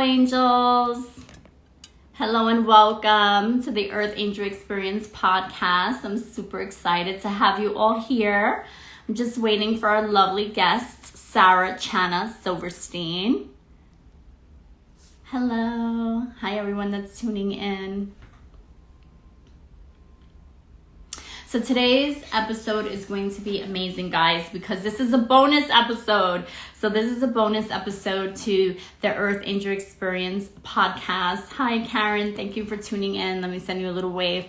angels. Hello and welcome to the Earth Angel Experience podcast. I'm super excited to have you all here. I'm just waiting for our lovely guest, Sara-Chana Silverstein. Hello. Hi, everyone that's tuning in. So today's episode is going to be amazing, guys, because this is a bonus episode. So this is a bonus episode to the Earth Angel Experience podcast. Hi, Karen. Thank you for tuning in. Let me send you a little wave.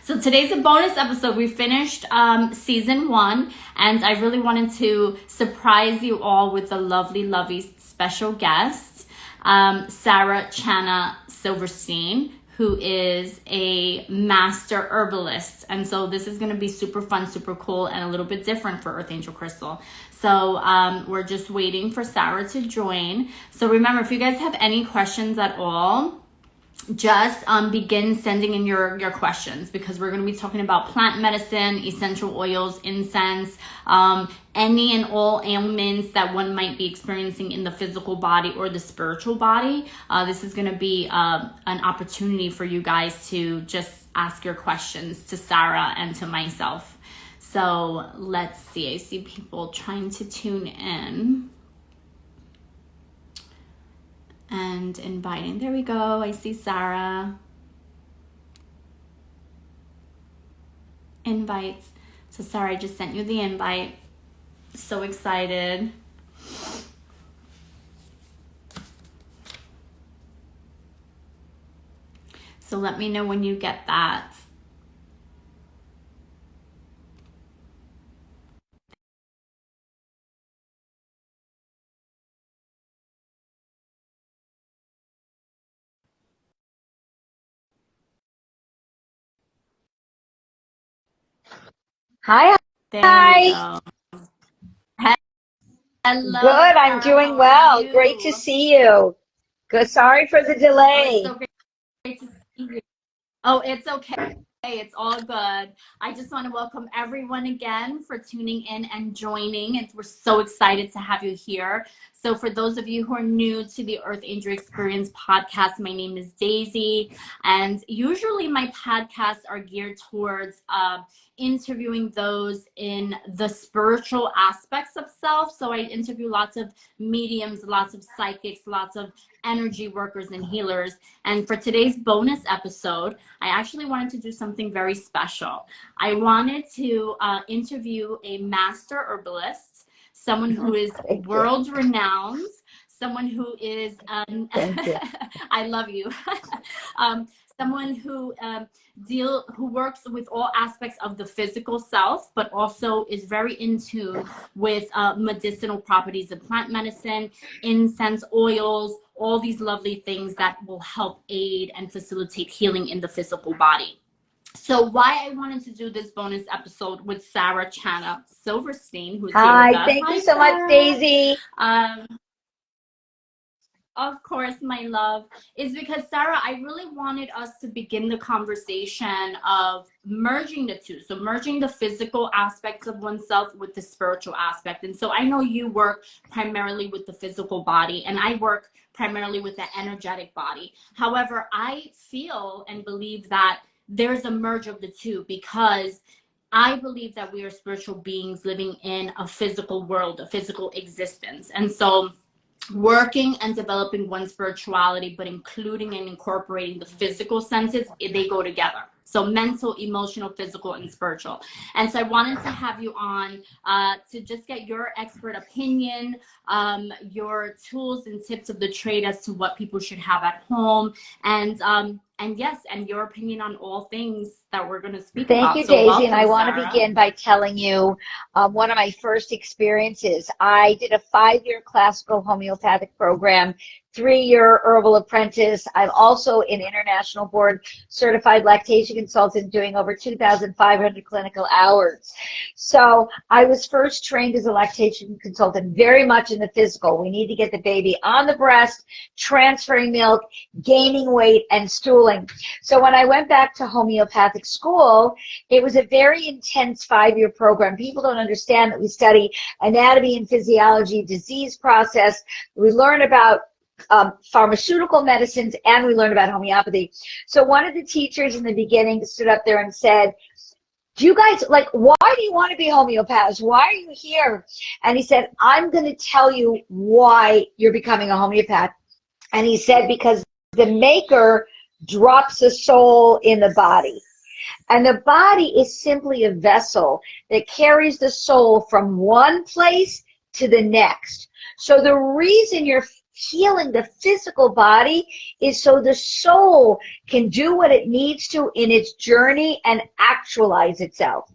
So today's a bonus episode. We finished season 1, and I really wanted to surprise you all with a lovely special guest, Sara-Chana Silverstein, who is a master herbalist. And so this is gonna be super fun, super cool, and a little bit different for Earth Angel Crystal. So we're just waiting for Sara to join. So remember, if you guys have any questions at all, just begin sending in your questions, because we're going to be talking about plant medicine, essential oils, incense, any and all ailments that one might be experiencing in the physical body or the spiritual body. This is going to be an opportunity for you guys to just ask your questions to Sara and to myself. So let's see. I see people trying to tune in and inviting. There we go. I see Sara. Invites. So Sara, I just sent you the invite. So excited. So let me know when you get that. Hi. There Hi. we go. Hello. Good. I'm Sara, doing how well. are you? Great to see you. Good. Sorry for the Oh, delay. it's so great to see you. Oh, it's okay. It's all good. I just want to welcome everyone again for tuning in and joining. We're so excited to have you here. So for those of you who are new to the Earth Angel Experience podcast, my name is Daisy. And usually my podcasts are geared towards interviewing those in the spiritual aspects of self. So I interview lots of mediums, lots of psychics, lots of energy workers and healers. And for today's bonus episode, I actually wanted to do something very special. I wanted to interview a master herbalist, someone who is world renowned, someone who is, I love you, someone who works with all aspects of the physical self, but also is very in tune with medicinal properties of plant medicine, incense, oils, all these lovely things that will help aid and facilitate healing in the physical body. So why I wanted to do this bonus episode with Sara-Chana Silverstein, who's here with us. Thank you so much, Daisy. Of course, my love, is because Sara, I really wanted us to begin the conversation of merging the two. So merging the physical aspects of oneself with the spiritual aspect. And so I know you work primarily with the physical body, and I work primarily with the energetic body. However, I feel and believe that there's a merge of the two, because I believe that we are spiritual beings living in a physical world, a physical existence. And so working and developing one's spirituality, but including and incorporating the physical senses, they go together. So mental, emotional, physical, and spiritual. And so I wanted to have you on to just get your expert opinion, your tools and tips of the trade as to what people should have at home, and yes, and your opinion on all things that we're going to speak about. Thank you, Daisy. And I want to begin by telling you one of my first experiences. I did a 5-year classical homeopathic program, 3-year herbal apprentice. I'm also an international board certified lactation consultant doing over 2,500 clinical hours. So I was first trained as a lactation consultant very much in the physical. We need to get the baby on the breast, transferring milk, gaining weight, and stooling. So when I went back to homeopathic school, it was a very intense 5-year program. People don't understand that we study anatomy and physiology, disease process. We learn about pharmaceutical medicines, and we learned about homeopathy. So one of the teachers in the beginning stood up there and said, do you guys, like, why do you want to be homeopaths? Why are you here? And he said, I'm going to tell you why you're becoming a homeopath. And he said, because the maker drops a soul in the body. And the body is simply a vessel that carries the soul from one place to the next. So the reason you're healing the physical body is so the soul can do what it needs to in its journey and actualize itself.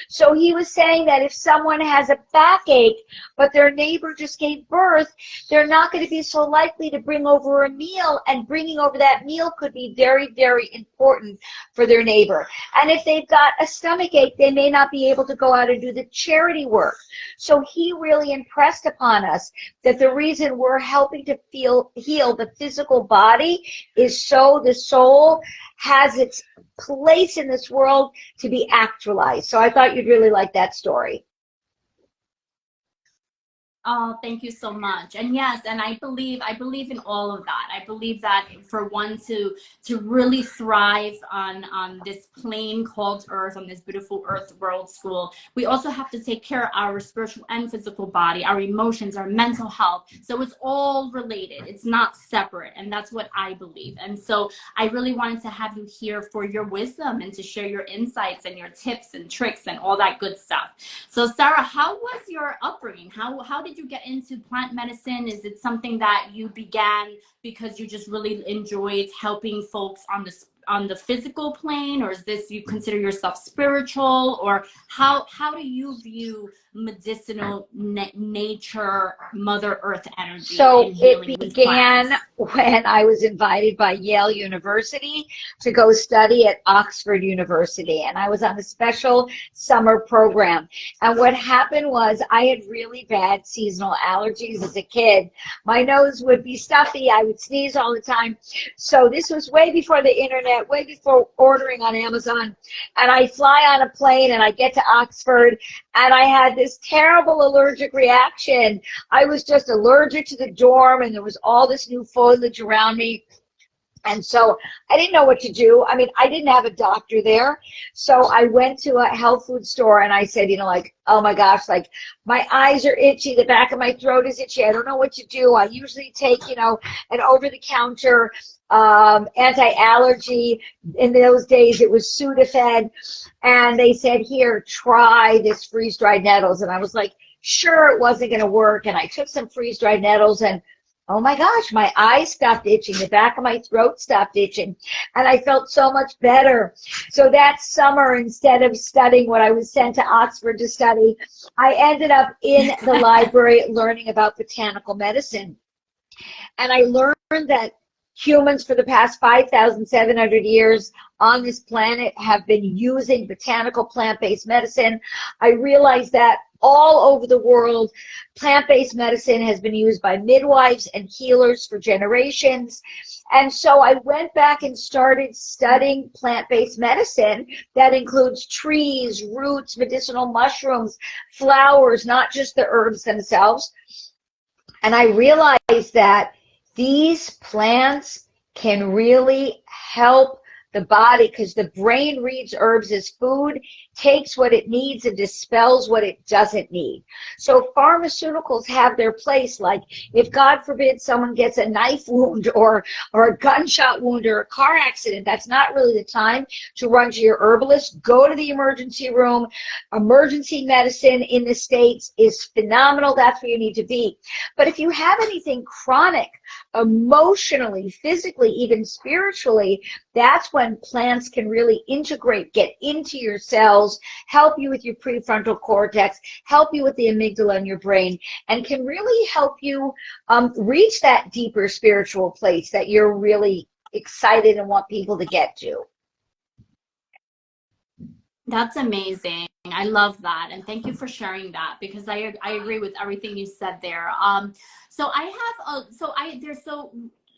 So he was saying that if someone has a backache, but their neighbor just gave birth, they're not going to be so likely to bring over a meal, and bringing over that meal could be very, very important for their neighbor. And if they've got a stomach ache, they may not be able to go out and do the charity work. So he really impressed upon us that the reason we're helping to heal the physical body is so the soul has its place in this world to be actualized. So I thought you'd really like that story. Oh, thank you so much. And yes, and I believe in all of that. I believe that for one to really thrive on this plane called Earth, on this beautiful Earth World School, we also have to take care of our spiritual and physical body, our emotions, our mental health. So it's all related. It's not separate. And that's what I believe. And so I really wanted to have you here for your wisdom and to share your insights and your tips and tricks and all that good stuff. So Sarah, how was your upbringing? How did you get into plant medicine? Is it something that you began because you just really enjoyed helping folks on the physical plane, or is this you consider yourself spiritual, or how do you view medicinal nature, Mother Earth energy? So and healing it began when I was invited by Yale University to go study at Oxford University, and I was on a special summer program. And what happened was I had really bad seasonal allergies as a kid. My nose would be stuffy. I would sneeze all the time. So this was way before the internet, way before ordering on Amazon. And I fly on a plane and I get to Oxford, and I had this terrible allergic reaction. I was just allergic to the dorm, and there was all this new foliage around me. And so I didn't know what to do. I mean, I didn't have a doctor there. So I went to a health food store and I said, like, oh my gosh, like my eyes are itchy. The back of my throat is itchy. I don't know what to do. I usually take, an over-the-counter anti-allergy. In those days, it was Sudafed. And they said, here, try this freeze-dried nettles. And I was like, sure, it wasn't going to work. And I took some freeze-dried nettles, and oh my gosh, my eyes stopped itching. The back of my throat stopped itching. And I felt so much better. So that summer, instead of studying what I was sent to Oxford to study, I ended up in the library learning about botanical medicine. And I learned that humans for the past 5,700 years on this planet have been using botanical plant-based medicine. I realized that all over the world, plant-based medicine has been used by midwives and healers for generations. And so I went back and started studying plant-based medicine that includes trees, roots, medicinal mushrooms, flowers, not just the herbs themselves. And I realized that these plants can really help the body, because the brain reads herbs as food, takes what it needs and dispels what it doesn't need. So pharmaceuticals have their place. Like if God forbid someone gets a knife wound or a gunshot wound or a car accident, that's not really the time to run to your herbalist. Go to the emergency room. Emergency medicine in the States is phenomenal. That's where you need to be. But if you have anything chronic, emotionally, physically, even spiritually, that's when plants can really integrate, get into your cells, help you with your prefrontal cortex, help you with the amygdala in your brain, and can really help you reach that deeper spiritual place that you're really excited and want people to get to. That's amazing. I love that. And thank you for sharing that, because I agree with everything you said there. So I have,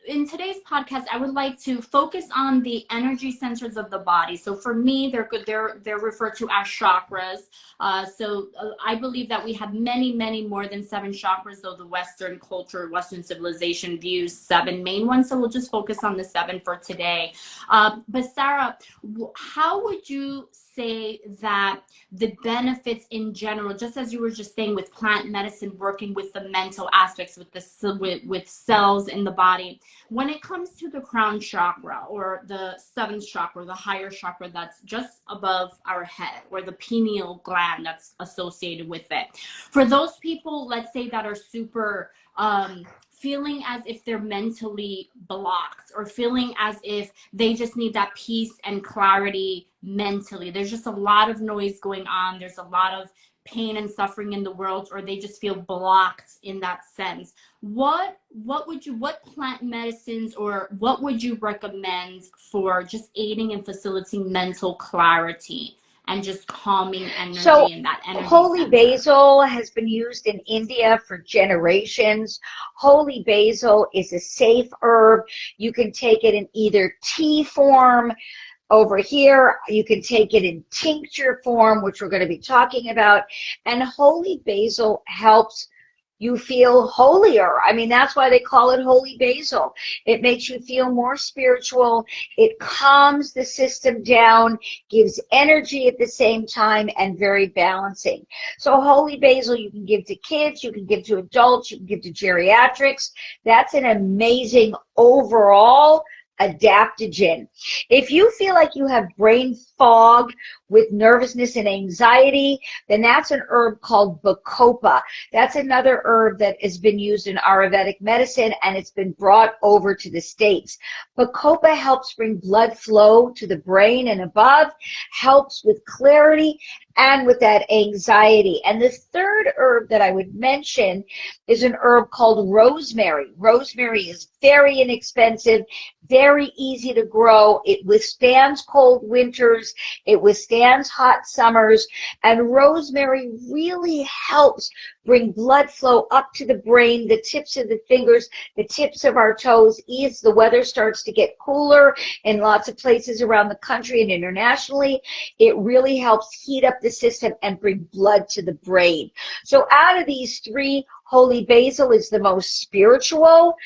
in today's podcast, I would like to focus on the energy centers of the body. So for me, they're referred to as chakras. I believe that we have many more than 7 chakras, though the Western culture, Western civilization views 7 main ones. So we'll just focus on the 7 for today. But Sarah, how would you say that the benefits in general, just as you were just saying with plant medicine, working with the mental aspects, with cells in the body, when it comes to the crown chakra or the 7th chakra, the higher chakra that's just above our head, or the pineal gland that's associated with it, for those people, let's say, that are super feeling as if they're mentally blocked, or feeling as if they just need that peace and clarity mentally, there's just a lot of noise going on, there's a lot of pain and suffering in the world, or they just feel blocked in that sense, what plant medicines, or what would you recommend for just aiding and facilitating mental clarity and just calming energy in that energy holy center? basil has been used in India for generations. Holy basil is a safe herb. You can take it in either tea form. Over here, you can take it in tincture form, which we're going to be talking about. And holy basil helps you feel holier. I mean, that's why they call it holy basil. It makes you feel more spiritual. It calms the system down, gives energy at the same time, and very balancing. So holy basil you can give to kids, you can give to adults, you can give to geriatrics. That's an amazing overall adaptogen. If you feel like you have brain fog with nervousness and anxiety, then that's an herb called bacopa. That's another herb that has been used in Ayurvedic medicine, and it's been brought over to the States. Bacopa helps bring blood flow to the brain and above, helps with clarity and with that anxiety. And the third herb that I would mention is an herb called rosemary. Rosemary is very inexpensive, very easy to grow. It withstands cold winters. It withstands hot summers. And rosemary really helps bring blood flow up to the brain, the tips of the fingers, the tips of our toes. As the weather starts to get cooler in lots of places around the country and internationally, it really helps heat up the system and bring blood to the brain. So out of these 3, holy basil is the most spiritual,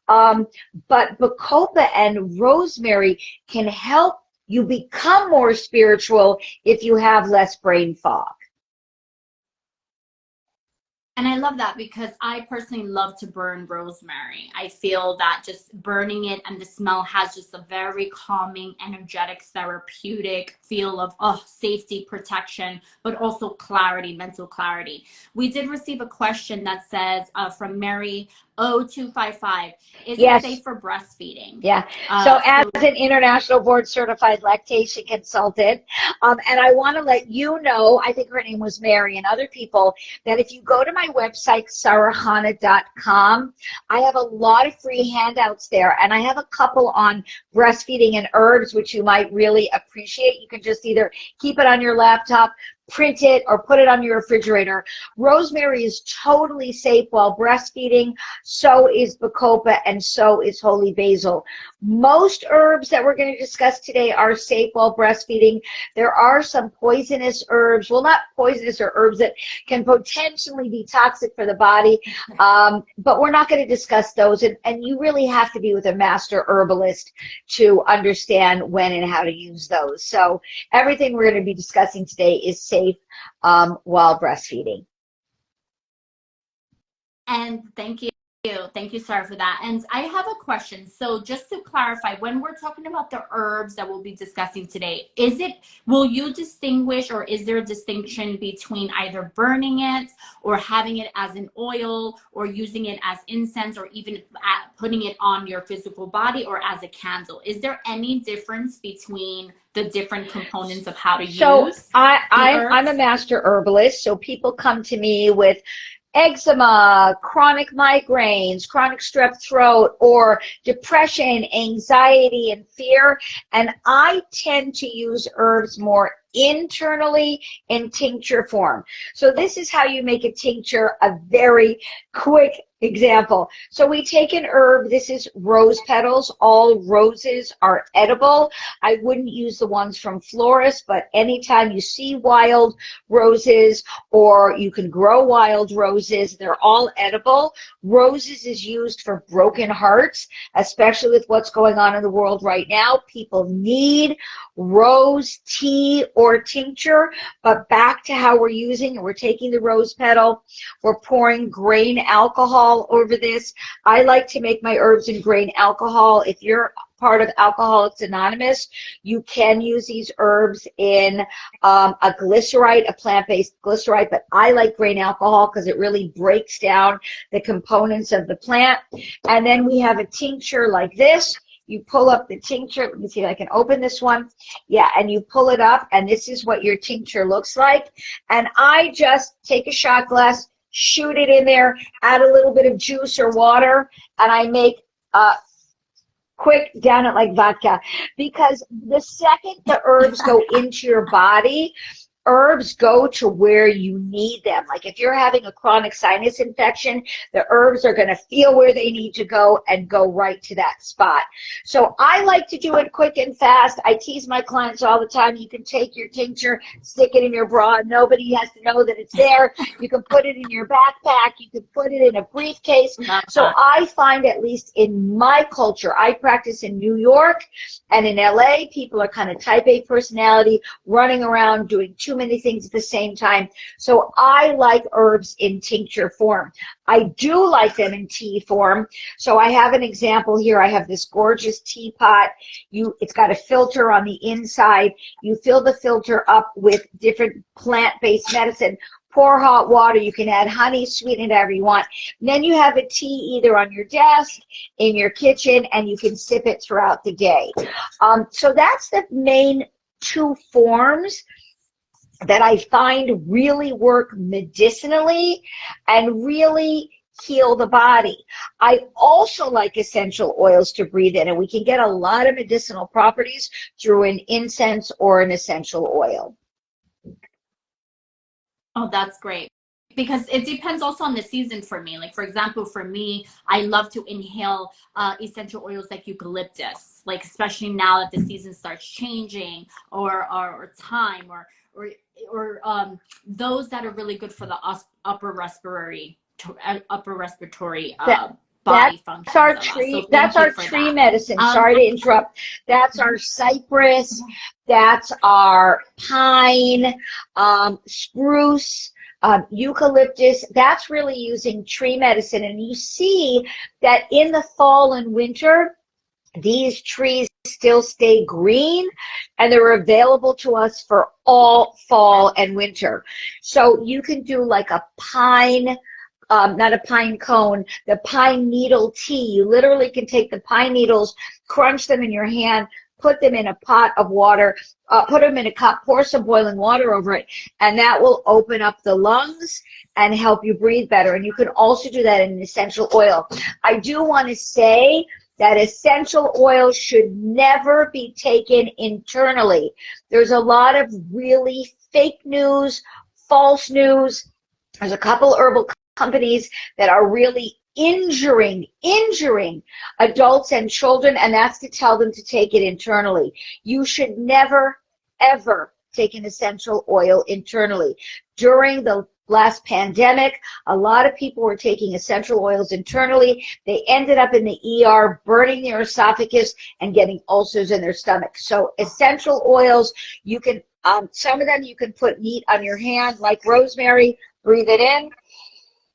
but bacopa and rosemary can help you become more spiritual if you have less brain fog. And I love that, because I personally love to burn rosemary. I feel that just burning it and the smell has just a very calming, energetic, therapeutic feel of safety, protection, but also clarity, mental clarity. We did receive a question that says from Mary 0255, is it safe for breastfeeding? Yeah. So as an international board certified lactation consultant, and I want to let you know, I think her name was Mary, and other people, that if you go to my website, Sara-Chana.com, I have a lot of free handouts there, and I have a couple on breastfeeding and herbs, which you might really appreciate. You can just either keep it on your laptop, print it, or put it on your refrigerator. Rosemary is totally safe while breastfeeding. So is bacopa, and so is holy basil. Most herbs that we're going to discuss today are safe while breastfeeding. There are some poisonous herbs, well, not poisonous, or herbs that can potentially be toxic for the body, but we're not going to discuss those, and you really have to be with a master herbalist to understand when and how to use those. So everything we're going to be discussing today is safe while breastfeeding. And thank you. Thank you, Sarah, for that. And I have a question. So just to clarify, when we're talking about the herbs that we'll be discussing today, will you distinguish, or is there a distinction between either burning it or having it as an oil, or using it as incense, or even putting it on your physical body, or as a candle? Is there any difference between the different components of how to use? So I'm a master herbalist. So people come to me with eczema, chronic migraines, chronic strep throat, or depression, anxiety, and fear. And I tend to use herbs more internally in tincture form. So this is how you make a tincture, a very quick example. So we take an herb. This is rose petals. All roses are edible. I wouldn't use the ones from florists, but anytime you see wild roses, or you can grow wild roses, they're all edible. Roses is used for broken hearts, especially with what's going on in the world right now. People need rose tea or tincture. But back to how we're using it. We're taking the rose petal. We're pouring grain alcohol over this. I like to make my herbs in grain alcohol. If you're part of Alcoholics Anonymous, you can use these herbs in a glycerite, a plant-based glycerite, but I like grain alcohol because it really breaks down the components of the plant. And then we have a tincture like this. You pull up the tincture. Let me see if I can open this one. Yeah, and you pull it up, and this is what your tincture looks like. And I just take a shot glass, shoot it in there, add a little bit of juice or water, and I make quick, down it like vodka. Because the second the herbs go into your body, herbs go to where you need them. Like if you're having a chronic sinus infection, the herbs are going to feel where they need to go and go right to that spot. So I like to do it quick and fast. I tease my clients all the time. You can take your tincture, stick it in your bra. Nobody has to know that it's there. You can put it in your backpack. You can put it in a briefcase. So I find, at least in my culture, I practice in New York and in LA, people are kind of type A personality, running around doing too many things at the same time. So I like herbs in tincture form. I do like them in tea form. So I have an example here. I have this gorgeous teapot. It's got a filter on the inside. You fill the filter up with different plant-based medicine. Pour hot water. You can add honey, sweeten it however you want. And then you have a tea either on your desk, in your kitchen, and you can sip it throughout the day. So that's the main two forms that I find really work medicinally and really heal the body. I also like essential oils to breathe in, and we can get a lot of medicinal properties through an incense or an essential oil. Oh, that's great. Because it depends also on the season for me. Like, for example, for me, I love to inhale essential oils like eucalyptus, like especially now that the season starts changing, or thyme, or those that are really good for the upper respiratory body functions. That's our tree medicine. Sorry to interrupt. That's our cypress. That's our pine, spruce, eucalyptus. That's really using tree medicine. And you see that in the fall and winter, these trees still stay green, and they're available to us for all fall and winter. So you can do like a pine, not a pine cone, the pine needle tea. You literally can take the pine needles, crunch them in your hand, put them in a pot of water, put them in a cup, pour some boiling water over it, and that will open up the lungs and help you breathe better. And you can also do that in an essential oil. I do want to say that essential oil should never be taken internally. There's a lot of really fake news, false news. There's a couple herbal companies that are really injuring adults and children, and that's to tell them to take it internally. You should never, ever take an essential oil internally. During the last pandemic, a lot of people were taking essential oils internally. They ended up in the ER, burning their esophagus and getting ulcers in their stomach. So essential oils, you can, some of them you can put neat on your hand, like rosemary, breathe it in,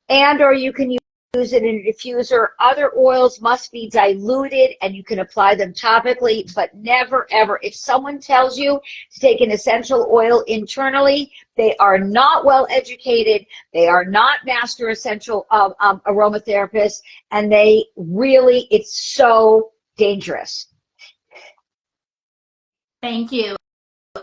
and or you can use it in a diffuser. Other oils must be diluted, and you can apply them topically, but never, ever. If someone tells you to take an essential oil internally, they are not well educated. They are not master essential aromatherapists, and they really, it's so dangerous. Thank you.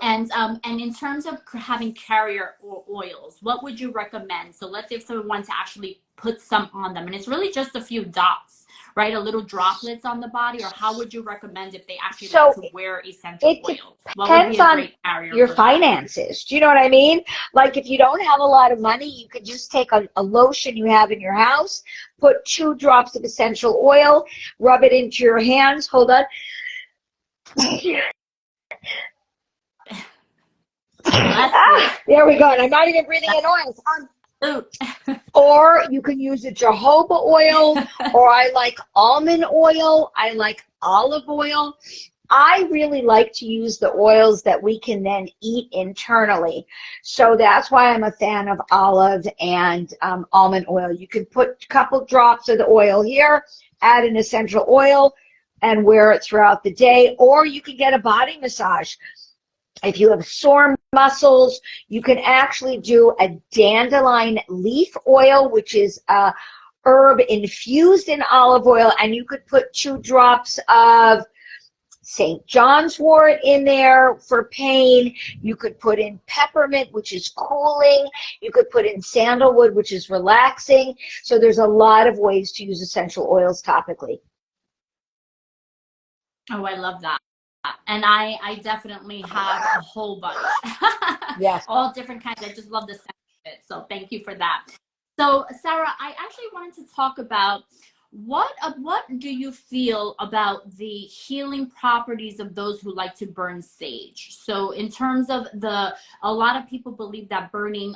And in terms of having carrier oils, what would you recommend? So let's say if someone wants to actually put some on them, and it's really just a few dots, right? A little droplets on the body, or how would you recommend if they actually like So to wear essential it oils? What would be depends a on great carrier your for them? finances. Do you know what I mean? Like if you don't have a lot of money, you could just take a lotion you have in your house, put 2 drops of essential oil, rub it into your hands. Hold on. Bless you. There we go. And I'm not even breathing in oils. Ooh. Or you can use a jojoba oil, or I like almond oil. I like olive oil. I really like to use the oils that we can then eat internally. So that's why I'm a fan of olive and almond oil. You can put a couple drops of the oil here, add an essential oil, and wear it throughout the day. Or you can get a body massage. If you have sore muscles, you can actually do a dandelion leaf oil, which is a herb infused in olive oil, and you could put 2 drops of St. John's wort in there for pain. You could put in peppermint, which is cooling. You could put in sandalwood, which is relaxing. So there's a lot of ways to use essential oils topically. Oh, I love that. And I definitely have a whole bunch. Yes. All different kinds. I just love the scent of it. So thank you for that. So Sarah, I actually wanted to talk about what do you feel about the healing properties of those who like to burn sage? So in terms of a lot of people believe that burning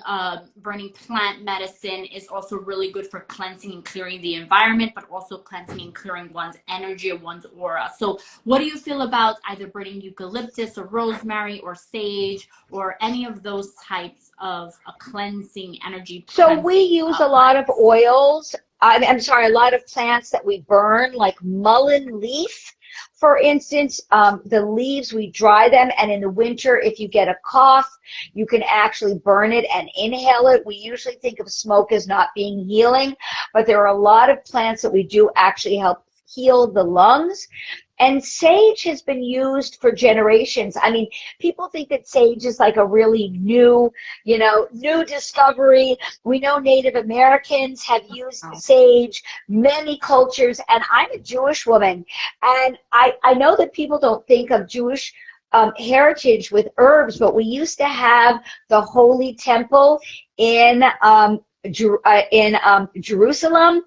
plant medicine is also really good for cleansing and clearing the environment, but also cleansing and clearing one's energy or one's aura. So what do you feel about either burning eucalyptus or rosemary or sage or any of those types of cleansing energy? So we use a lot of oils. I'm sorry, a lot of plants that we burn, like mullein leaf, for instance. The leaves, we dry them, and in the winter, if you get a cough, you can actually burn it and inhale it. We usually think of smoke as not being healing, but there are a lot of plants that we do actually help heal the lungs. And sage has been used for generations. I mean, people think that sage is like a really new discovery. We know Native Americans have used sage, many cultures, and I'm a Jewish woman. And I know that people don't think of Jewish heritage with herbs, but we used to have the Holy Temple in Jerusalem,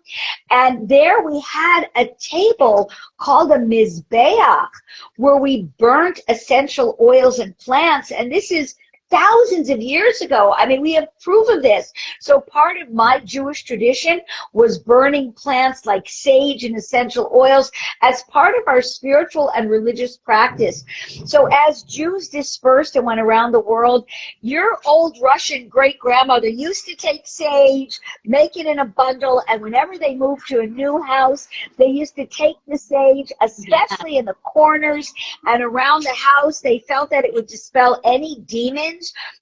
and there we had a table called a mizbeach where we burnt essential oils and plants, and this is thousands of years ago. I mean, we have proof of this. So part of my Jewish tradition was burning plants like sage and essential oils as part of our spiritual and religious practice. So as Jews dispersed and went around the world, your old Russian great-grandmother used to take sage, make it in a bundle, and whenever they moved to a new house, they used to take the sage, especially in the corners and around the house. They felt that it would dispel any demons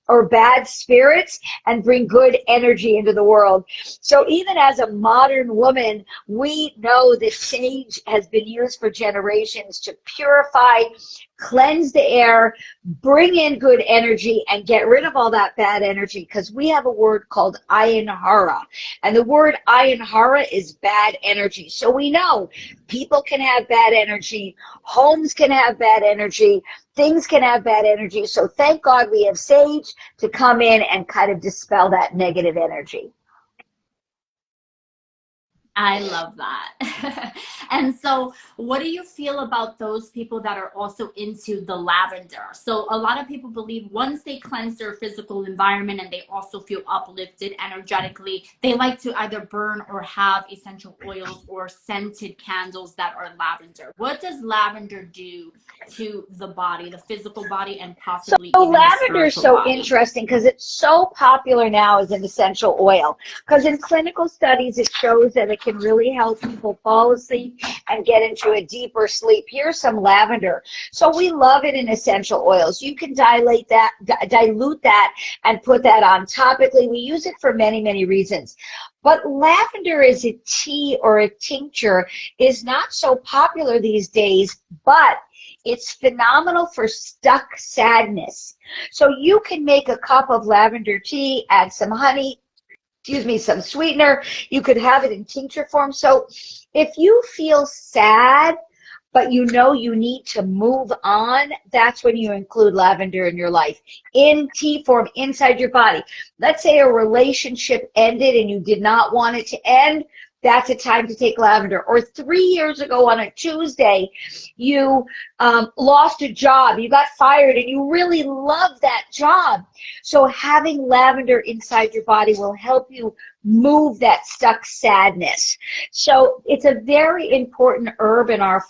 or bad spirits and bring good energy into the world. So even as a modern woman, we know that sage has been used for generations to purify, cleanse the air, bring in good energy, and get rid of all that bad energy, because we have a word called ayin hara, and the word ayin hara is bad energy. So we know people can have bad energy, homes can have bad energy, things can have bad energy. So thank God we have sage to come in and kind of dispel that negative energy. I love that. And so what do you feel about those people that are also into the lavender? So a lot of people believe once they cleanse their physical environment and they also feel uplifted energetically, they like to either burn or have essential oils or scented candles that are lavender. What does lavender do to the body, the physical body, and possibly So even the lavender is spiritual so body? interesting because it's so popular now as an essential oil. Because in clinical studies, it shows that it can really help people fall asleep and get into a deeper sleep. Here's some lavender. So we love it in essential oils. You can dilute that and put that on topically. We use it for many, many reasons. But lavender as a tea or a tincture is not so popular these days, but it's phenomenal for stuck sadness. So you can make a cup of lavender tea, add some honey, excuse me, some sweetener. You could have it in tincture form. So if you feel sad, but you know you need to move on, that's when you include lavender in your life. In tea form, inside your body. Let's say a relationship ended and you did not want it to end. That's a time to take lavender. Or 3 years ago on a Tuesday, you lost a job, you got fired, and you really love that job. So having lavender inside your body will help you move that stuck sadness. So it's a very important herb in our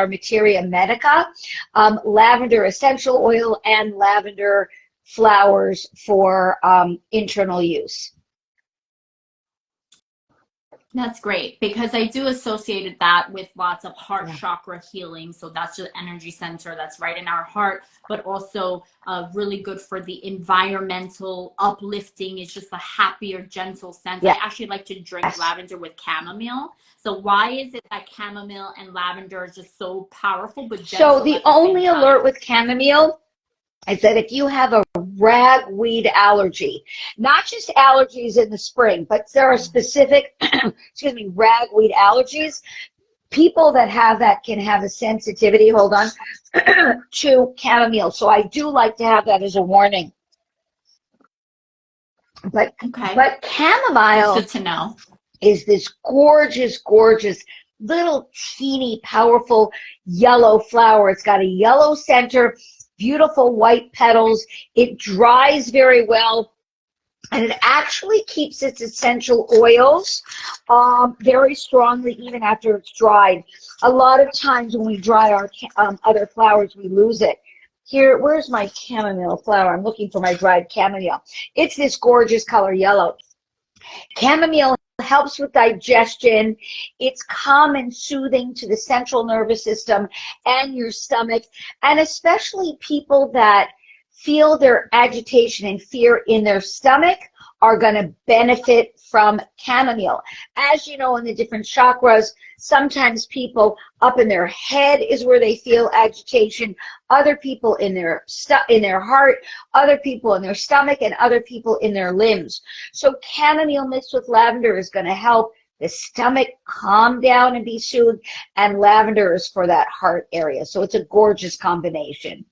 materia medica. Lavender essential oil and lavender flowers for internal use. That's great, because I do associated that with lots of heart chakra healing. So that's the energy center that's right in our heart, but also really good for the environmental uplifting. It's just a happier, gentle sense. I actually like to drink lavender with chamomile. So why is it that chamomile and lavender are just so powerful but gentle? So the only alert with chamomile is that if you have a ragweed allergy, not just allergies in the spring, but there are specific, excuse me, ragweed allergies. People that have that can have a sensitivity, hold on, to chamomile. So I do like to have that as a warning. But chamomile, that's good to know, is this gorgeous, gorgeous little teeny powerful yellow flower. It's got a yellow center, beautiful white petals. It dries very well, and it actually keeps its essential oils very strongly even after it's dried. A lot of times when we dry our other flowers, we lose it. Here, where's my chamomile flower? I'm looking for my dried chamomile. It's this gorgeous color yellow. Chamomile helps with digestion. It's calm and soothing to the central nervous system and your stomach, and especially people that feel their agitation and fear in their stomach are going to benefit from chamomile. As you know, in the different chakras, sometimes people up in their head is where they feel agitation, other people in their heart, other people in their stomach, and other people in their limbs. So chamomile mixed with lavender is going to help the stomach calm down and be soothed, and lavender is for that heart area. So it's a gorgeous combination.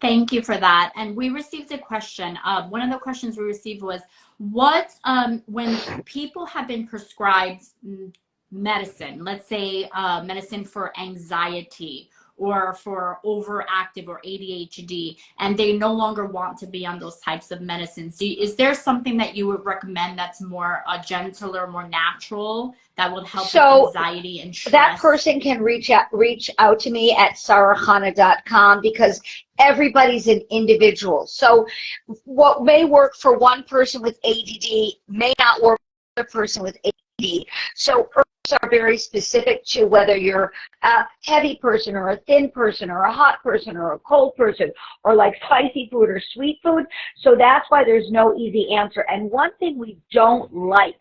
Thank you for that. And we received a question. One of the questions we received was, what, when people have been prescribed medicine, let's say medicine for anxiety or for overactive or ADHD, and they no longer want to be on those types of medicines, is there something that you would recommend that's more gentler, more natural, that would help with anxiety and stress? That person can reach out to me at Sara-Chana.com, because everybody's an individual. So what may work for one person with ADD may not work for another person with ADD. So herbs are very specific to whether you're a heavy person or a thin person or a hot person or a cold person or like spicy food or sweet food. So that's why there's no easy answer. And one thing we don't like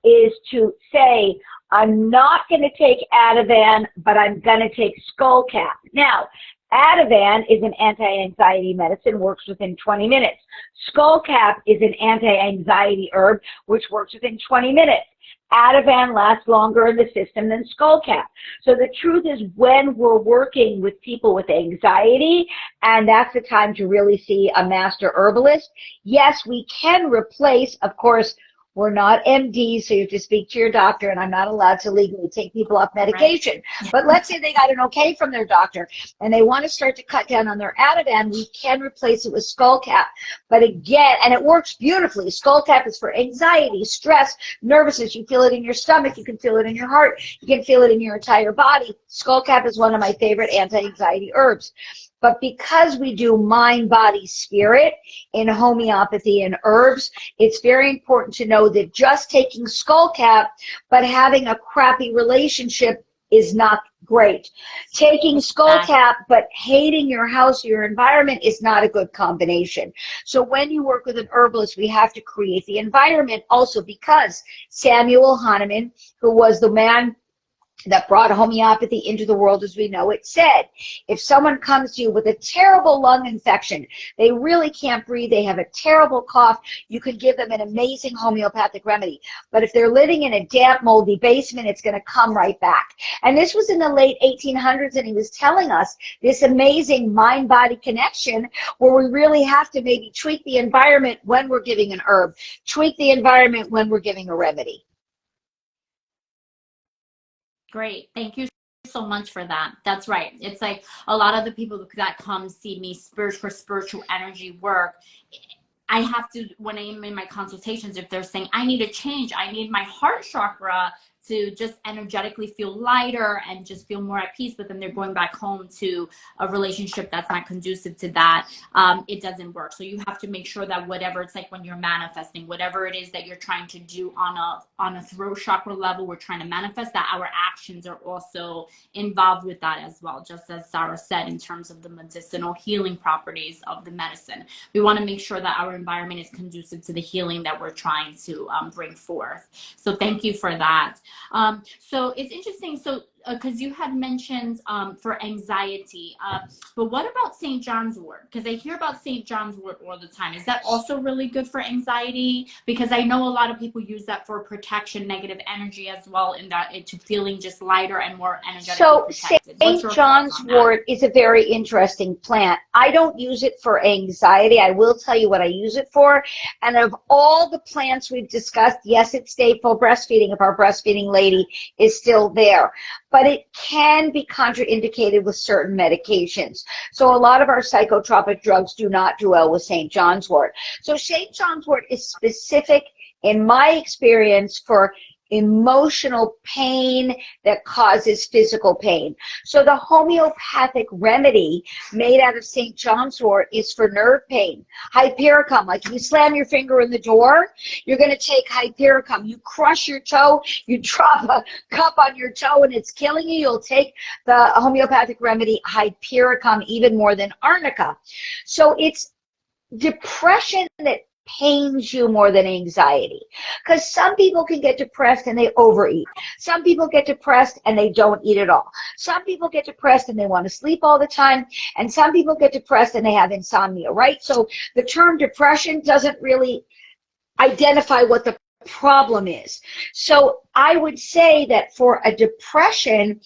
is to say, I'm not going to take Ativan, but I'm going to take Skullcap. Now, Ativan is an anti-anxiety medicine, works within 20 minutes. Skullcap is an anti-anxiety herb, which works within 20 minutes. Ativan lasts longer in the system than Skullcap. So the truth is, when we're working with people with anxiety, and that's the time to really see a master herbalist, yes, we can replace, of course, we're not MDs, so you have to speak to your doctor, and I'm not allowed to legally take people off medication. Right. But let's say they got an okay from their doctor, and they want to start to cut down on their Ativan, we can replace it with Skullcap. But again, and it works beautifully. Skullcap is for anxiety, stress, nervousness. You feel it in your stomach. You can feel it in your heart. You can feel it in your entire body. Skullcap is one of my favorite anti-anxiety herbs. But because we do mind, body, spirit in homeopathy and herbs, it's very important to know that just taking Skullcap but having a crappy relationship is not great. Taking Skullcap but hating your house or your environment is not a good combination. So when you work with an herbalist, we have to create the environment also, because Samuel Hahnemann, who was the man that brought homeopathy into the world as we know it, said, if someone comes to you with a terrible lung infection, they really can't breathe, they have a terrible cough, you could give them an amazing homeopathic remedy. But if they're living in a damp, moldy basement, it's going to come right back. And this was in the late 1800s, and he was telling us this amazing mind-body connection where we really have to maybe tweak the environment when we're giving an herb, tweak the environment when we're giving a remedy. Great. Thank you so much for that. That's right. It's like a lot of the people that come see me for spiritual energy work, I have to, when I'm in my consultations, if they're saying, I need a change, I need my heart chakra to just energetically feel lighter and just feel more at peace, but then they're going back home to a relationship that's not conducive to that, it doesn't work. So you have to make sure that whatever, it's like when you're manifesting, whatever it is that you're trying to do on a throat chakra level, we're trying to manifest that, our actions are also involved with that as well, just as Sarah said, in terms of the medicinal healing properties of the medicine. We want to make sure that our environment is conducive to the healing that we're trying to bring forth. So thank you for that. So it's interesting. So, because you had mentioned for anxiety, but what about St. John's wort? Because I hear about St. John's wort all the time. Is that also really good for anxiety? Because I know a lot of people use that for protection, negative energy as well, in that to feeling just lighter and more energetically protected. St. John's wort is a very interesting plant. I don't use it for anxiety. I will tell you what I use it for. And of all the plants we've discussed, yes, it's stayed for breastfeeding if our breastfeeding lady is still there. But it can be contraindicated with certain medications. So a lot of our psychotropic drugs do not do well with St. John's wort. So St. John's wort is specific, in my experience, for emotional pain that causes physical pain. So the homeopathic remedy made out of St. John's wort is for nerve pain. Hypericum, like if you slam your finger in the door, you're going to take hypericum. You crush your toe, you drop a cup on your toe and it's killing you, you'll take the homeopathic remedy hypericum even more than arnica. So it's depression that pains you more than anxiety, because some people can get depressed and they overeat. Some people get depressed and they don't eat at all. Some people get depressed and they want to sleep all the time, and some people get depressed and they have insomnia, right? So the term depression doesn't really identify what the problem is. So I would say that for a depression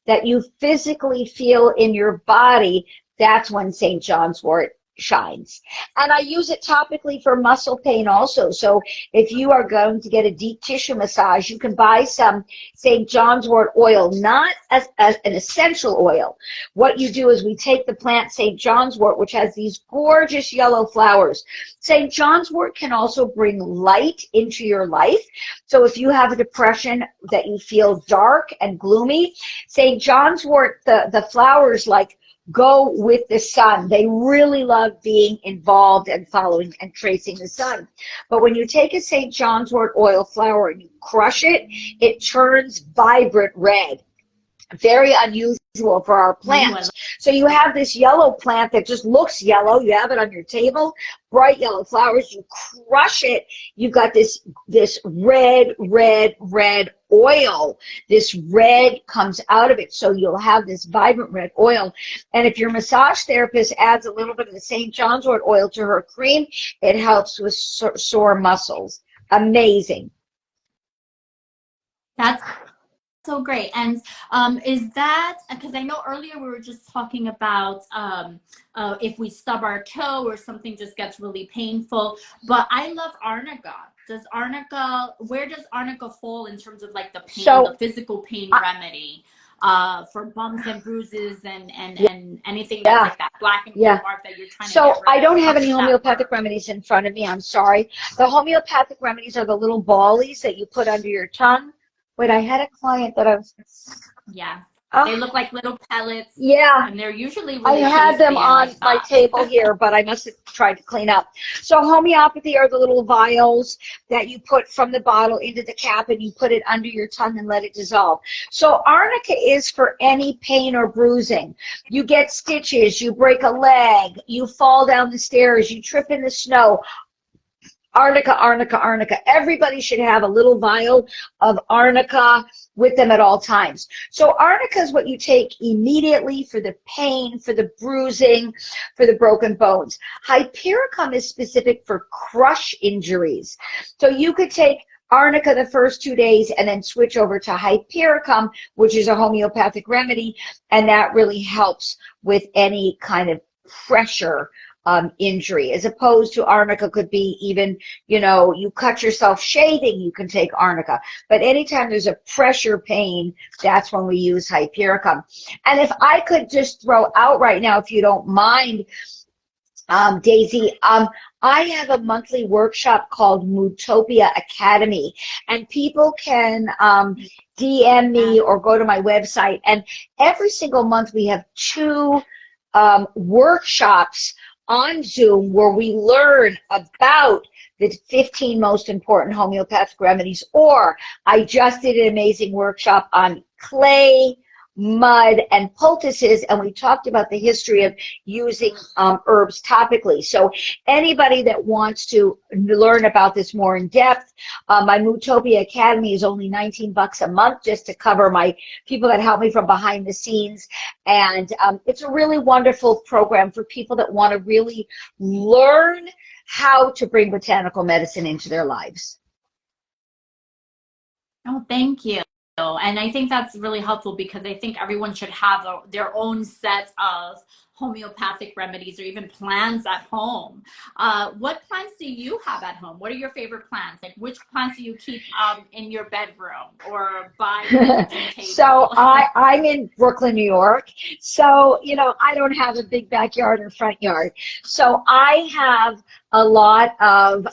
that you physically feel in your body, that's when St. John's wort shines. And I use it topically for muscle pain also. So if you are going to get a deep tissue massage, you can buy some St. John's wort oil, not as an essential oil. What you do is we take the plant St. John's wort, which has these gorgeous yellow flowers. St. John's wort can also bring light into your life. So if you have a depression that you feel dark and gloomy, St. John's wort, the flowers like go with the sun. They really love being involved and following and tracing the sun. But when you take a St. John's wort oil flower and you crush it, it turns vibrant red. Very unusual for our plants. So you have this yellow plant that just looks yellow. You have it on your table, bright yellow flowers. You crush it. You've got this red oil. This red comes out of it. So you'll have this vibrant red oil. And if your massage therapist adds a little bit of the St. John's wort oil to her cream, it helps with sore muscles. Amazing. That's so great. And is that, because I know earlier we were just talking about if we stub our toe or something just gets really painful, but I love arnica. Where does arnica fall in terms of like the pain, the physical pain remedy for bumps and bruises and anything that's like that black and blue mark that you're trying to get rid of? I don't have any homeopathic remedies in front of me. I'm sorry. The homeopathic remedies are the little ballies that you put under your tongue. Wait, I had a client that I was... Yeah. They look like little pellets. Yeah. And they're usually really I had them on my table here, but I must have tried to clean up. So homeopathy are the little vials that you put from the bottle into the cap and you put it under your tongue and let it dissolve. So arnica is for any pain or bruising. You get stitches, you break a leg, you fall down the stairs, you trip in the snow. Arnica, arnica, arnica. Everybody should have a little vial of arnica with them at all times. So arnica is what you take immediately for the pain, for the bruising, for the broken bones. Hypericum is specific for crush injuries. So you could take arnica the first 2 days and then switch over to hypericum, which is a homeopathic remedy, and that really helps with any kind of pressure injury, as opposed to arnica could be even, you cut yourself shaving, you can take arnica. But anytime there's a pressure pain, that's when we use hypericum. And if I could just throw out right now, if you don't mind, Daisy, I have a monthly workshop called Moodtopia Academy, and people can DM me or go to my website. And every single month we have 2 workshops on Zoom where we learn about the 15 most important homeopathic remedies. Or I just did an amazing workshop on clay, mud, and poultices, and we talked about the history of using herbs topically. So anybody that wants to learn about this more in depth, my Moodtopia Academy is only $19 a month just to cover my people that help me from behind the scenes. And it's a really wonderful program for people that want to really learn how to bring botanical medicine into their lives. Oh, thank you. And I think that's really helpful because I think everyone should have their own set of homeopathic remedies or even plants at home. What plants do you have at home? What are your favorite plants? Like, which plants do you keep in your bedroom or by your kitchen table? So I'm in Brooklyn, New York. So, I don't have a big backyard or front yard. So I have a lot of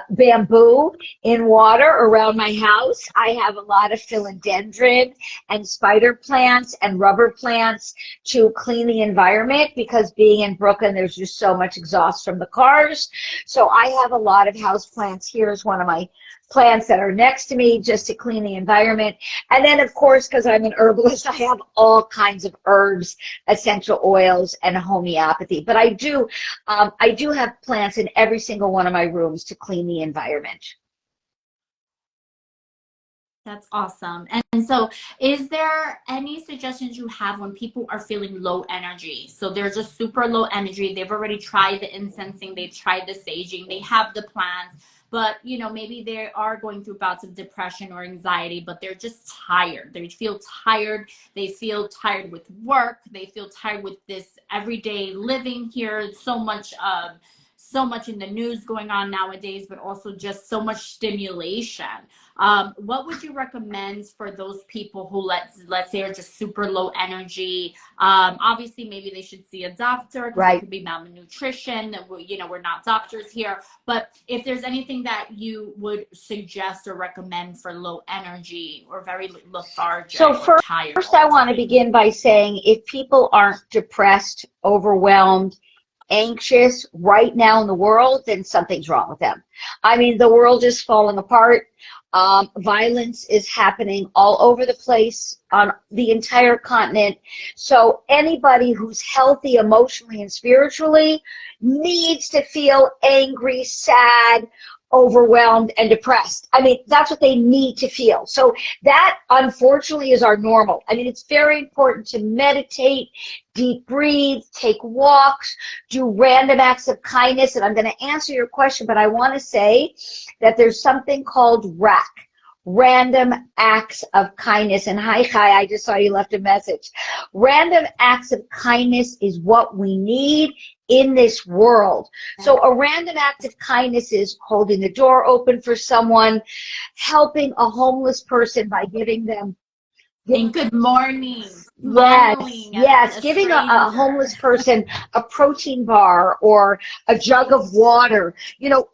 bamboo in water around my house. I have a lot of philodendron and spider plants and rubber plants to clean the environment, because being in Brooklyn, there's just so much exhaust from the cars. So I have a lot of house plants. Here's one of my plants that are next to me just to clean the environment. And then, of course, because I'm an herbalist, I have all kinds of herbs, essential oils, and homeopathy. But I do have plants in every single one of my rooms to clean the environment. That's awesome. And so is there any suggestions you have when people are feeling low energy? So they're just super low energy. They've already tried the incensing, they've tried the saging, they have the plants, but maybe they are going through bouts of depression or anxiety, but they're just tired. They feel tired. They feel tired with work. They feel tired with this everyday living here. So much in the news going on nowadays, but also just so much stimulation. What would you recommend for those people who let's say are just super low energy? Obviously, maybe they should see a doctor because Right. it could be malnutrition. We're not doctors here, but if there's anything that you would suggest or recommend for low energy or very lethargic So or tired. First I want to begin by saying, if people aren't depressed, overwhelmed, anxious right now in the world, then something's wrong with them. I mean, the world is falling apart. Violence is happening all over the place on the entire continent. So anybody who's healthy emotionally and spiritually needs to feel angry, sad, overwhelmed, and depressed. I mean, that's what they need to feel. So that, unfortunately, is our normal. I mean, it's very important to meditate, deep breathe, take walks, do random acts of kindness. And I'm going to answer your question, but I want to say that there's something called RAC, Random Acts of Kindness. And hi, I just saw you left a message. Random acts of kindness is what we need in this world. So a random act of kindness is holding the door open for someone, helping a homeless person by giving them And good morning. Yes, giving a homeless person a protein bar or a jug of water.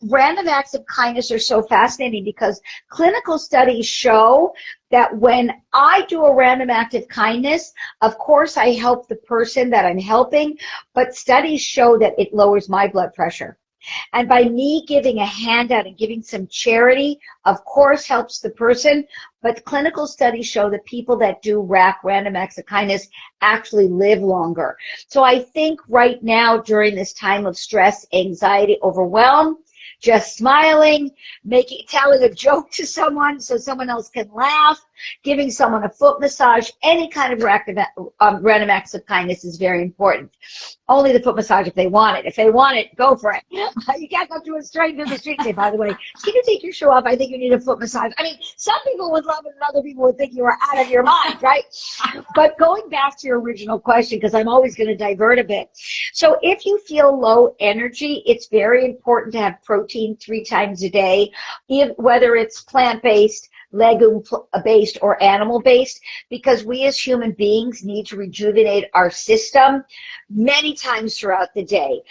Random acts of kindness are so fascinating because clinical studies show that when I do a random act of kindness, of course I help the person that I'm helping, but studies show that it lowers my blood pressure. And by me giving a handout and giving some charity, of course, helps the person. But clinical studies show that people that do RAC, random acts of kindness, actually live longer. So I think right now, during this time of stress, anxiety, overwhelm, just smiling, telling a joke to someone so someone else can laugh, giving someone a foot massage, any kind of random acts of kindness is very important. Only the foot massage if they want it. If they want it, go for it. You can't go to a stranger in the street and say, by the way, can you take your shoe off? I think you need a foot massage. I mean, some people would love it and other people would think you were out of your mind, right? But going back to your original question, because I'm always going to divert a bit. So if you feel low energy, it's very important to have protein 3 times a day, whether it's plant-based, legume-based, or animal-based, because we as human beings need to rejuvenate our system many times throughout the day.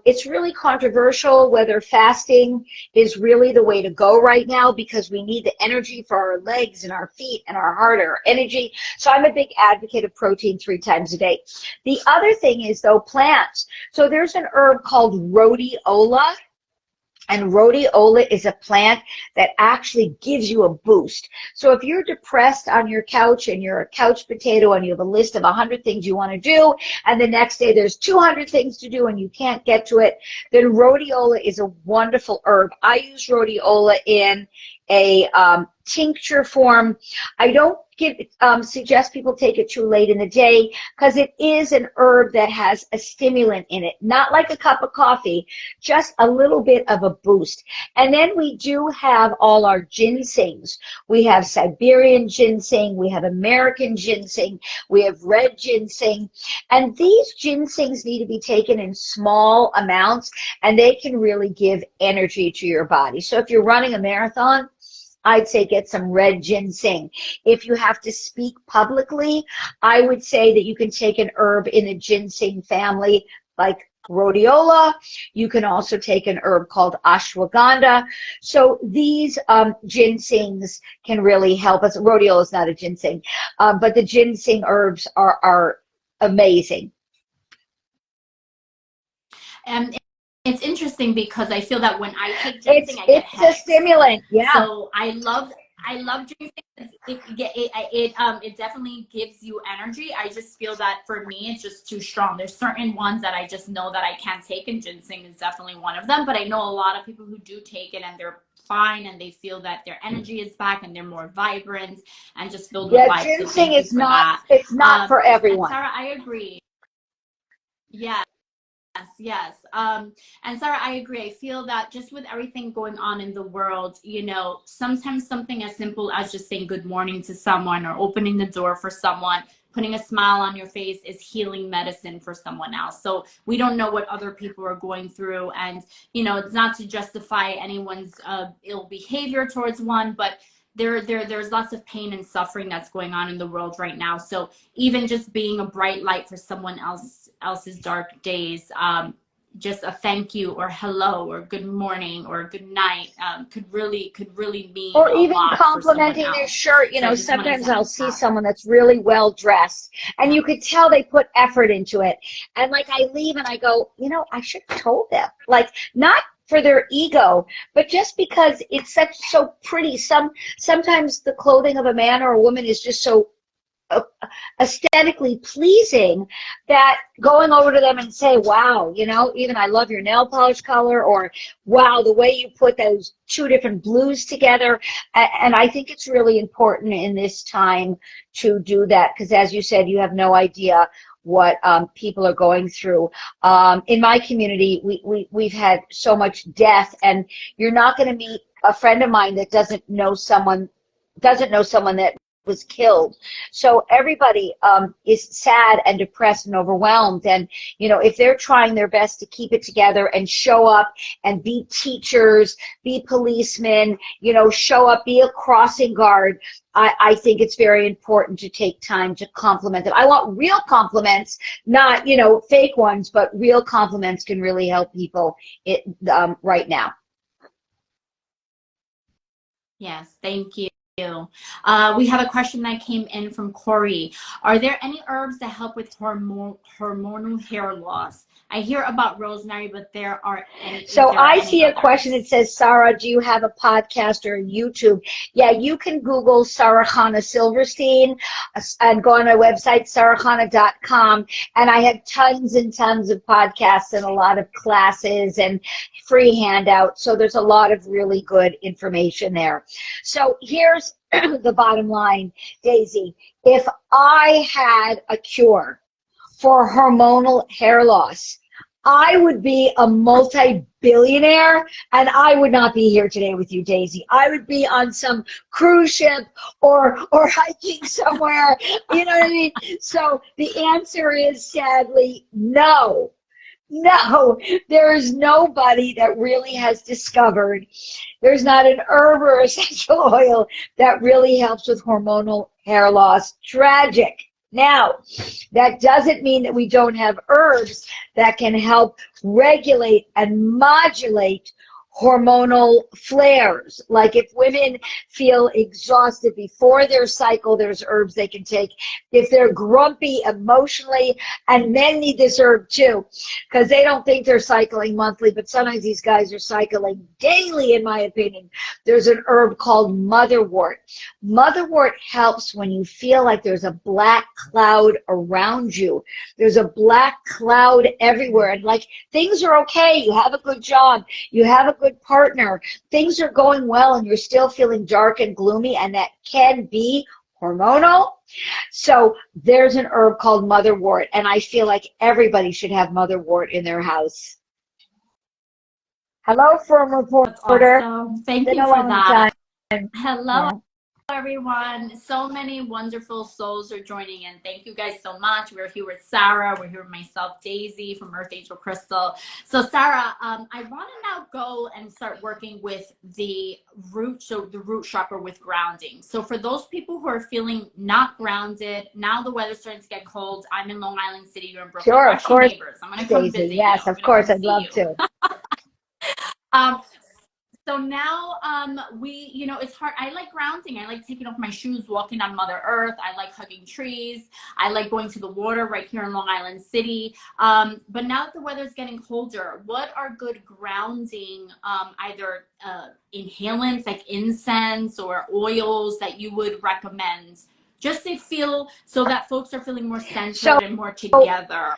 It's really controversial whether fasting is really the way to go right now, because we need the energy for our legs and our feet and our heart, our energy. So I'm a big advocate of protein 3 times a day. The other thing is, though, plants. So there's an herb called rhodiola. And rhodiola is a plant that actually gives you a boost. So if you're depressed on your couch and you're a couch potato and you have a list of 100 things you want to do, and the next day there's 200 things to do and you can't get to it, then rhodiola is a wonderful herb. I use rhodiola in a tincture form. I don't suggest people take it too late in the day, because it is an herb that has a stimulant in it, not like a cup of coffee, just a little bit of a boost. And then we do have all our ginsengs. We have Siberian ginseng, we have American ginseng, we have red ginseng, and these ginsengs need to be taken in small amounts, and they can really give energy to your body. So if you're running a marathon, I'd say get some red ginseng. If you have to speak publicly, I would say that you can take an herb in the ginseng family like rhodiola. You can also take an herb called ashwagandha. So these ginsengs can really help us. Rhodiola is not a ginseng, but the ginseng herbs are amazing. And it's interesting because I feel that when I take ginseng, I get it's a stimulant. Yeah. So I love ginseng. It definitely gives you energy. I just feel that for me, it's just too strong. There's certain ones that I just know that I can't take, and ginseng is definitely one of them. But I know a lot of people who do take it and they're fine, and they feel that their energy is back and they're more vibrant and just filled with life. Ginseng is not. It's not for everyone. Sarah, I agree. Yeah. Yes. And Sarah, I agree. I feel that just with everything going on in the world, you know, sometimes something as simple as just saying good morning to someone or opening the door for someone, putting a smile on your face is healing medicine for someone else. So we don't know what other people are going through. And, you know, it's not to justify anyone's ill behavior towards one, but there's lots of pain and suffering that's going on in the world right now. So even just being a bright light for someone else's dark days, just a thank you or hello or good morning or good night could really mean or a even lot complimenting their shirt. You know, sometimes I'll see someone that's really well dressed and you could tell they put effort into it, and like I leave and I go, you know, I should have told them, like, not for their ego, but just because it's so pretty. Sometimes the clothing of a man or a woman is just so aesthetically pleasing that going over to them and say, wow, you know, even I love your nail polish color, or wow, the way you put those 2 different blues together. And I think it's really important in this time to do that, because as you said, you have no idea what people are going through. In my community, we've had so much death, and you're not going to meet a friend of mine that doesn't know someone that was killed. So everybody is sad and depressed and overwhelmed. And, you know, if they're trying their best to keep it together and show up and be teachers, be policemen, you know, show up, be a crossing guard, I think it's very important to take time to compliment them. I want real compliments, not, you know, fake ones, but real compliments can really help people right now. Yes, thank you. We have a question that came in from Corey. Are there any herbs that help with hormonal hair loss? I hear about rosemary, but there are any. So I any see a others? question that says, Sarah, do you have a podcast or a YouTube? Yeah, you can Google Sara-Chana Silverstein and go on my website, Sara-Chana.com. And I have tons and tons of podcasts and a lot of classes and free handouts. So there's a lot of really good information there. So here's the bottom line, Daisy. If I had a cure for hormonal hair loss, I would be a multi-billionaire, and I would not be here today with you, Daisy. I would be on some cruise ship or hiking somewhere. You know what I mean? So the answer is sadly no. No, there is nobody that really has discovered. There's not an herb or essential oil that really helps with hormonal hair loss. Tragic. Now, that doesn't mean that we don't have herbs that can help regulate and modulate hormonal flares. Like if women feel exhausted before their cycle, there's herbs they can take. If they're grumpy emotionally, and men need this herb too, because they don't think they're cycling monthly, but sometimes these guys are cycling daily, in my opinion. There's an herb called motherwort. Motherwort helps when you feel like there's a black cloud around you. There's a black cloud everywhere, and like things are okay. You have a good job. You have a good partner. Things are going well, and you're still feeling dark and gloomy, and that can be hormonal. So there's an herb called motherwort, and I feel like everybody should have motherwort in their house. Hello, firm reporter. Awesome. Thank Been you a for long that. time. Hello. Yeah. Everyone, so many wonderful souls are joining in. Thank you guys so much. We're here with Sarah. We're here with myself, Daisy from Earth Angel Crystal. So Sarah, I want to now go and start working with the root chakra with grounding. So for those people who are feeling not grounded, now the weather's starting to get cold. I'm in Long Island City. You're in Brooklyn. Sure, of course, neighbors. I'm going to come visit yes, you. of course, I'd love you. to. So now it's hard. I like grounding. I like taking off my shoes, walking on Mother Earth. I like hugging trees. I like going to the water right here in Long Island City. But now that the weather's getting colder, what are good grounding, either inhalants like incense or oils that you would recommend? Just to feel so that folks are feeling more centered and more together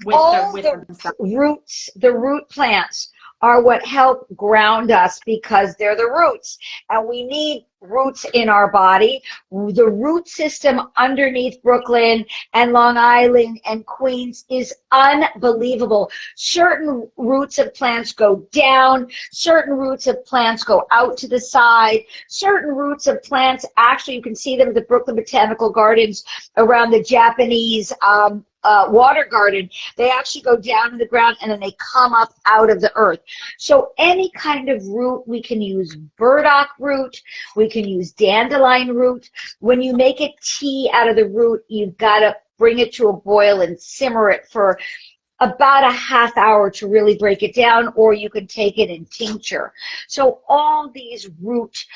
with themselves. The root plants are what help ground us because they're the roots, and we need roots in our body. The root system underneath Brooklyn and Long Island and Queens is unbelievable. Certain roots of plants go down, certain roots of plants go out to the side, certain roots of plants, actually you can see them at the Brooklyn Botanical Gardens around the Japanese water garden. They actually go down in the ground and then they come up out of the earth. So any kind of root, we can use burdock root, we can use dandelion root. When you make a tea out of the root, you've got to bring it to a boil and simmer it for about a half hour to really break it down, or you can take it in tincture. So all these root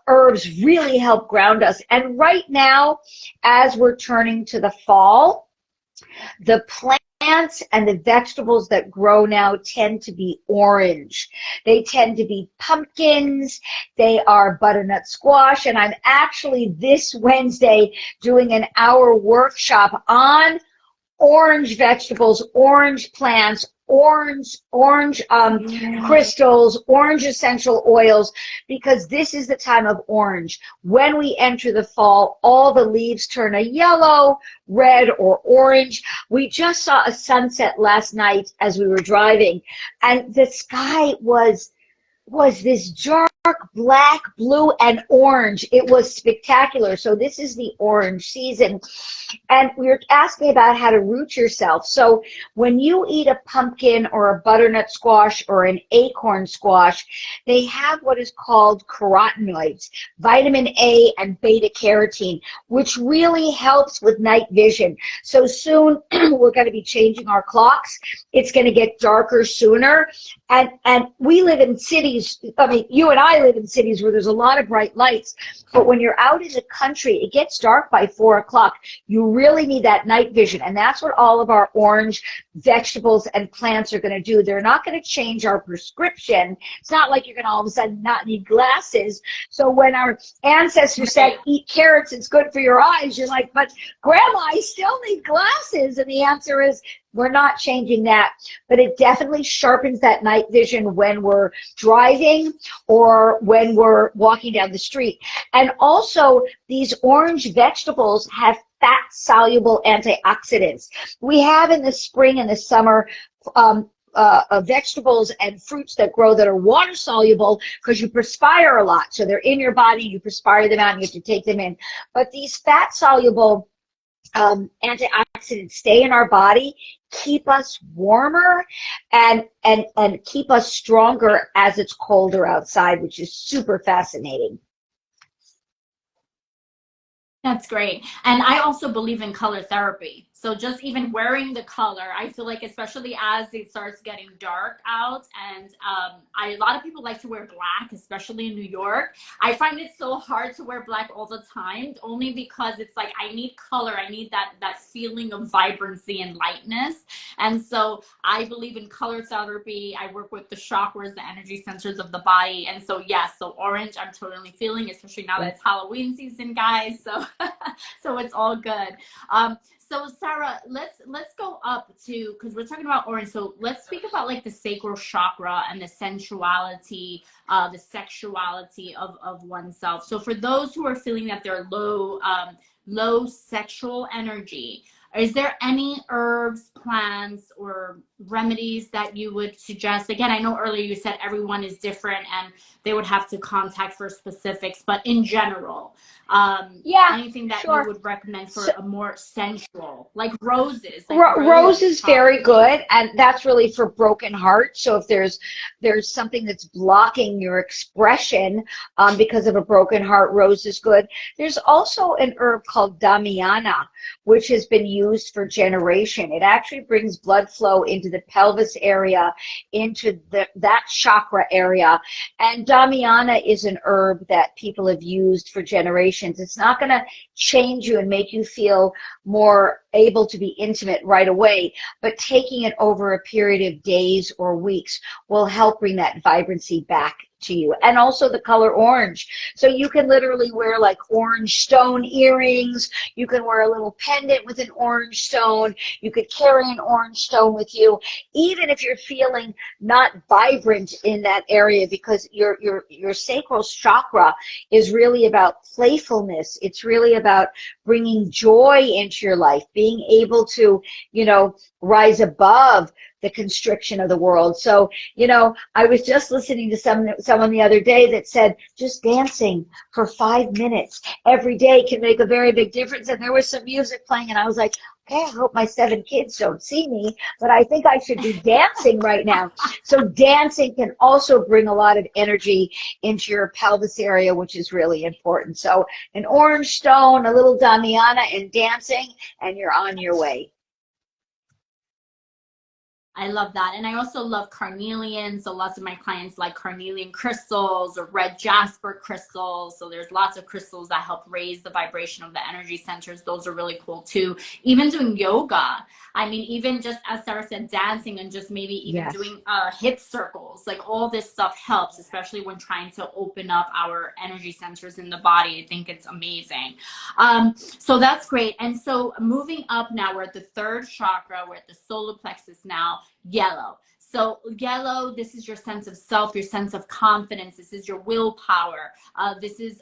herbs really help ground us. And right now, as we're turning to the fall, the plants and the vegetables that grow now tend to be orange. They tend to be pumpkins. They are butternut squash. And I'm actually this Wednesday doing an hour workshop on orange vegetables, orange plants, orange crystals, orange essential oils, because this is the time of orange. When we enter the fall, all the leaves turn a yellow, red, or orange. We just saw a sunset last night as we were driving, and the sky was this dark black, blue, and orange. It was spectacular. So this is the orange season. And we were asking about how to root yourself. So when you eat a pumpkin or a butternut squash or an acorn squash, they have what is called carotenoids, vitamin A and beta carotene, which really helps with night vision. So soon we're going to be changing our clocks. It's going to get darker sooner. And we live in cities. I mean, you and I I live in cities where there's a lot of bright lights, but when you're out in the country, it gets dark by 4 o'clock. You really need that night vision, and that's what all of our orange vegetables and plants are going to do. They're not going to change our prescription. It's not like you're going to all of a sudden not need glasses. So when our ancestors said, eat carrots, it's good for your eyes, you're like, but Grandma, I still need glasses. And the answer is, we're not changing that, but it definitely sharpens that night vision when we're driving or when we're walking down the street. And also, these orange vegetables have fat-soluble antioxidants. We have in the spring and the summer vegetables and fruits that grow that are water soluble because you perspire a lot. So they're in your body, you perspire them out, and you have to take them in. But these fat-soluble antioxidants stay in our body, keep us warmer, and keep us stronger as it's colder outside, which is super fascinating. That's great. And I also believe in color therapy. So just even wearing the color, I feel like, especially as it starts getting dark out, and a lot of people like to wear black, especially in New York. I find it so hard to wear black all the time, only because it's like I need color. I need that feeling of vibrancy and lightness. And so I believe in color therapy. I work with the chakras, the energy centers of the body. And so, yes, so orange, I'm totally feeling, especially now that it's Halloween season, guys. So, so it's all good. So Sarah, let's go up to, because we're talking about orange. So let's speak about like the sacral chakra and the sensuality, the sexuality of oneself. So for those who are feeling that they're low sexual energy, is there any herbs, plants, or remedies that you would suggest? Again, I know earlier you said everyone is different and they would have to contact for specifics, but in general, anything that you would recommend for a more sensual, like roses? Like rose is very good, and that's really for broken hearts. So if there's something that's blocking your expression because of a broken heart, rose is good. There's also an herb called Damiana, which has been used for generation. It actually brings blood flow into the pelvis area, into that chakra area. And Damiana is an herb that people have used for generations. It's not going to change you and make you feel more able to be intimate right away, but taking it over a period of days or weeks will help bring that vibrancy back to you. And also the color orange. So you can literally wear like orange stone earrings. You can wear a little pendant with an orange stone. You could carry an orange stone with you, even if you're feeling not vibrant in that area, because your sacral chakra is really about playfulness. It's really about bringing joy into your life, being able to, rise above the constriction of the world. So, I was just listening to someone the other day that said just dancing for 5 minutes every day can make a very big difference. And there was some music playing, and I was like, okay, I hope my 7 kids don't see me, but I think I should be dancing right now. So dancing can also bring a lot of energy into your pelvis area, which is really important. So an orange stone, a little Damiana, and dancing, and you're on your way. I love that. And I also love carnelian. So lots of my clients like carnelian crystals or red jasper crystals. So there's lots of crystals that help raise the vibration of the energy centers. Those are really cool too. Even doing yoga. I mean, even just as Sarah said, dancing and just maybe even doing hip circles. Like all this stuff helps, especially when trying to open up our energy centers in the body. I think it's amazing. So that's great. And so moving up now, we're at the third chakra. We're at the solar plexus now. Yellow. So yellow, this is your sense of self, your sense of confidence. This is your willpower. This is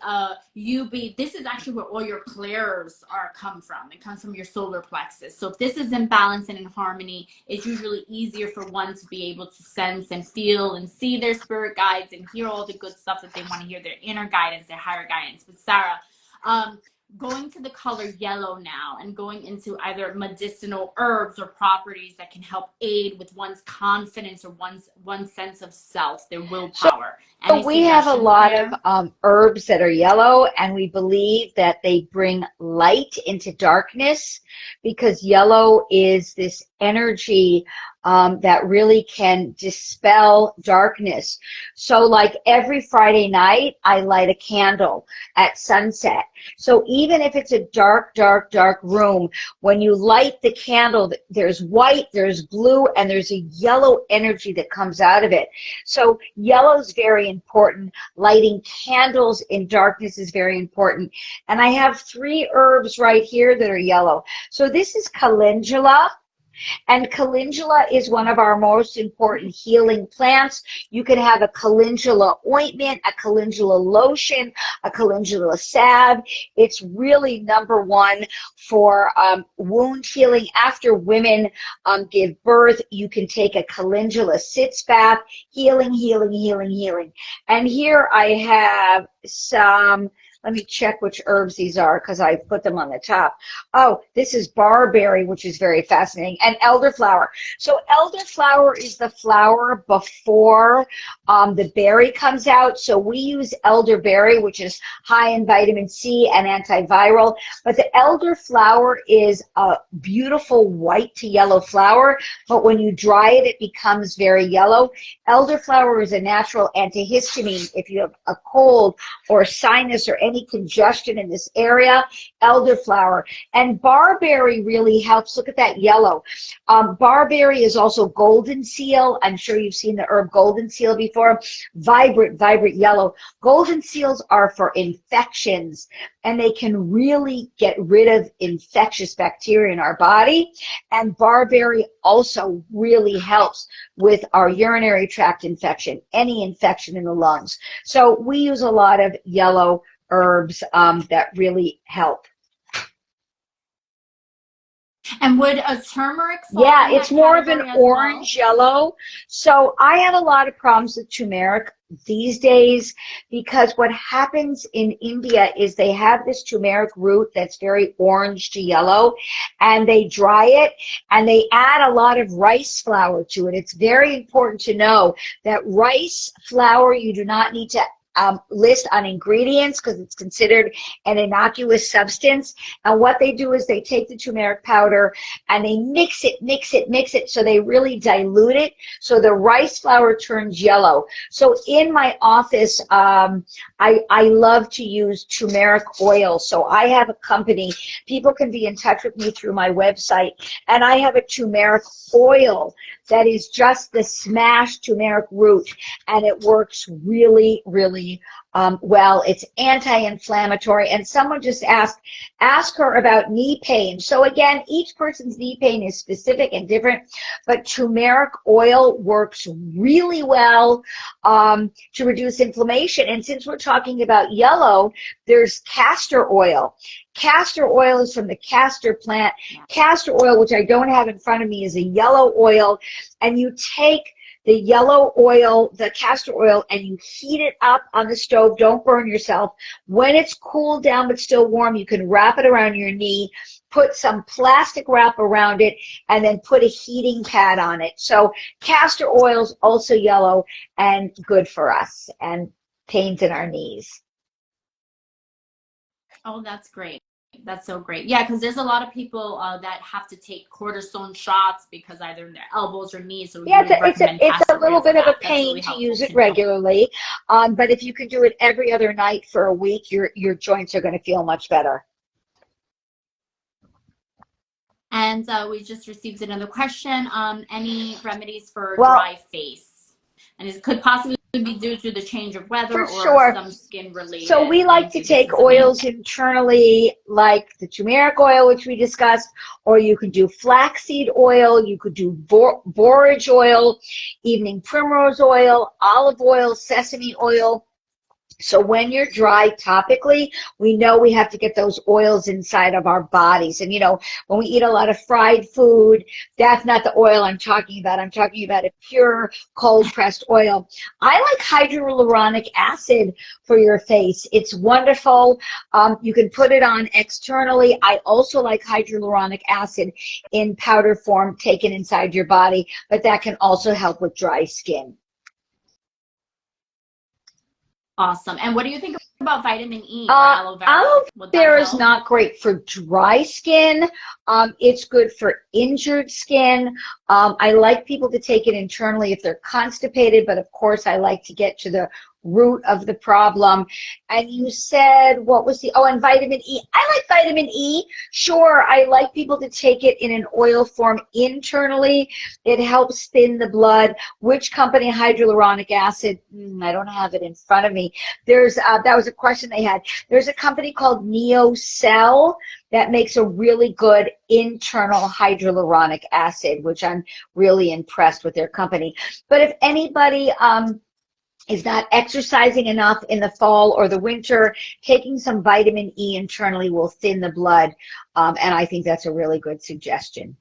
this is actually where all your clairs come from. It comes from your solar plexus. So if this is in balance and in harmony, it's usually easier for one to be able to sense and feel and see their spirit guides and hear all the good stuff that they want to hear, their inner guidance, their higher guidance. But Sarah, going to the color yellow now and going into either medicinal herbs or properties that can help aid with one's confidence or one's sense of self, their willpower. Any We have a suggestions lot there? of herbs that are yellow, and we believe that they bring light into darkness because yellow is this energy that really can dispel darkness. So like every Friday night, I light a candle at sunset. So even if it's a dark, dark, dark room, when you light the candle, there's white, there's blue, and there's a yellow energy that comes out of it. So yellow is very important. Lighting candles in darkness is very important. And I have 3 herbs right here that are yellow. So this is calendula. And calendula is one of our most important healing plants. You can have a calendula ointment, a calendula lotion, a calendula salve. It's really #1 for wound healing. After women give birth, you can take a calendula sitz bath, healing, healing, healing, healing. And here I have some. Let me check which herbs these are because I put them on the top. Oh, this is barberry, which is very fascinating, and elderflower. So elderflower is the flower before the berry comes out. So we use elderberry, which is high in vitamin C and antiviral. But the elderflower is a beautiful white to yellow flower. But when you dry it, it becomes very yellow. Elderflower is a natural antihistamine. If you have a cold or sinus or any congestion in this area, elderflower. And barberry really helps. Look at that yellow. Barberry is also golden seal. I'm sure you've seen the herb golden seal before. Vibrant, vibrant yellow. Golden seals are for infections, and they can really get rid of infectious bacteria in our body. And barberry also really helps with our urinary tract infection, any infection in the lungs. So we use a lot of yellow herbs that really help. And would a turmeric fall Yeah, in it's that more of an category as well? orange yellow. So I have a lot of problems with turmeric these days because what happens in India is they have this turmeric root that's very orange to yellow, and they dry it and they add a lot of rice flour to it. It's very important to know that rice flour you do not need to list on ingredients because it's considered an innocuous substance. And what they do is they take the turmeric powder and they mix it, mix it, mix it. So they really dilute it. So the rice flour turns yellow. So in my office, I love to use turmeric oil. So I have a company. People can be in touch with me through my website. And I have a turmeric oil that is just the smashed turmeric root. And it works really, really well. It's anti-inflammatory. And someone just ask her about knee pain. So again, each person's knee pain is specific and different, but turmeric oil works really well to reduce inflammation. And since we're talking about yellow, there's castor oil. Castor oil is from the castor plant. Castor oil, which I don't have in front of me, is a yellow oil, and you take the yellow oil, the castor oil, and you heat it up on the stove. Don't burn yourself. When it's cooled down but still warm, you can wrap it around your knee, put some plastic wrap around it, and then put a heating pad on it. So castor oil is also yellow and good for us and pains in our knees. Oh, that's great. That's so great. Yeah, because there's a lot of people that have to take cortisone shots because either in their elbows or knees. So we Yeah, really recommend it's a castor little oil for bit of a that. That's pain really to helpful use it to know. regularly, but if you can do it every other night for a week, your joints are going to feel much better. And we just received another question. Any remedies for Well, dry face? And it could possibly be due to the change of weather for or sure. some skin related. So we like Thank to you. This take is oils amazing. internally, like the turmeric oil, which we discussed, or you could do flaxseed oil, you could do borage oil, evening primrose oil, olive oil, sesame oil. So when you're dry topically, we know we have to get those oils inside of our bodies. And, you know, when we eat a lot of fried food, that's not the oil I'm talking about. I'm talking about a pure cold-pressed oil. I like hyaluronic acid for your face. It's wonderful. You can put it on externally. I also like hyaluronic acid in powder form taken inside your body, but that can also help with dry skin. Awesome. And what do you think about vitamin E or aloe vera? Aloe Would that vera is help? not great for dry skin. It's good for injured skin. I like people to take it internally if they're constipated, but of course I like to get to the root of the problem. And you said, what was and vitamin E. I like vitamin E. Sure, I like people to take it in an oil form internally. It helps thin the blood. Which company hyaluronic acid? I don't have it in front of me. That was a question they had. There's a company called NeoCell that makes a really good internal hyaluronic acid, which I'm really impressed with their company. But if anybody is not exercising enough in the fall or the winter, taking some vitamin E internally will thin the blood, and I think that's a really good suggestion.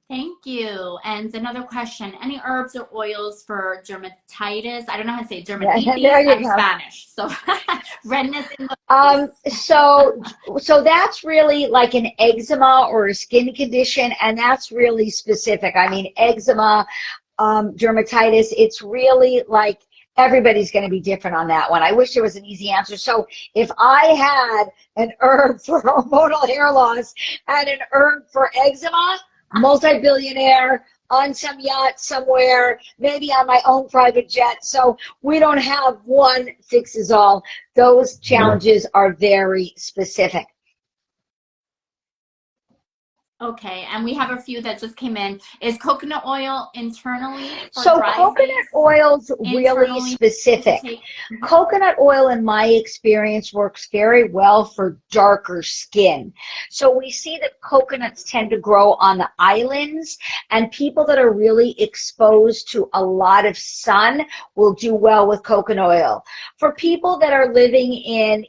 Thank you. And another question, any herbs or oils for dermatitis? I don't know how to say Yeah, there dermatitis. you I'm go. Spanish, so redness in the Um, face. so, so that's really like an eczema or a skin condition, and that's really specific. I mean, eczema, dermatitis, it's really like everybody's going to be different on that one. I wish there was an easy answer. So if I had an herb for hormonal hair loss and an herb for eczema, multi-billionaire on some yacht somewhere, maybe on my own private jet. So we don't have one fixes all. Those challenges are very specific. Okay, and we have a few that just came in. Is coconut oil internally for So dry coconut face? oil's really Internally to specific. take. Coconut oil, in my experience, works very well for darker skin. So we see that coconuts tend to grow on the islands, and people that are really exposed to a lot of sun will do well with coconut oil. For people that are living in,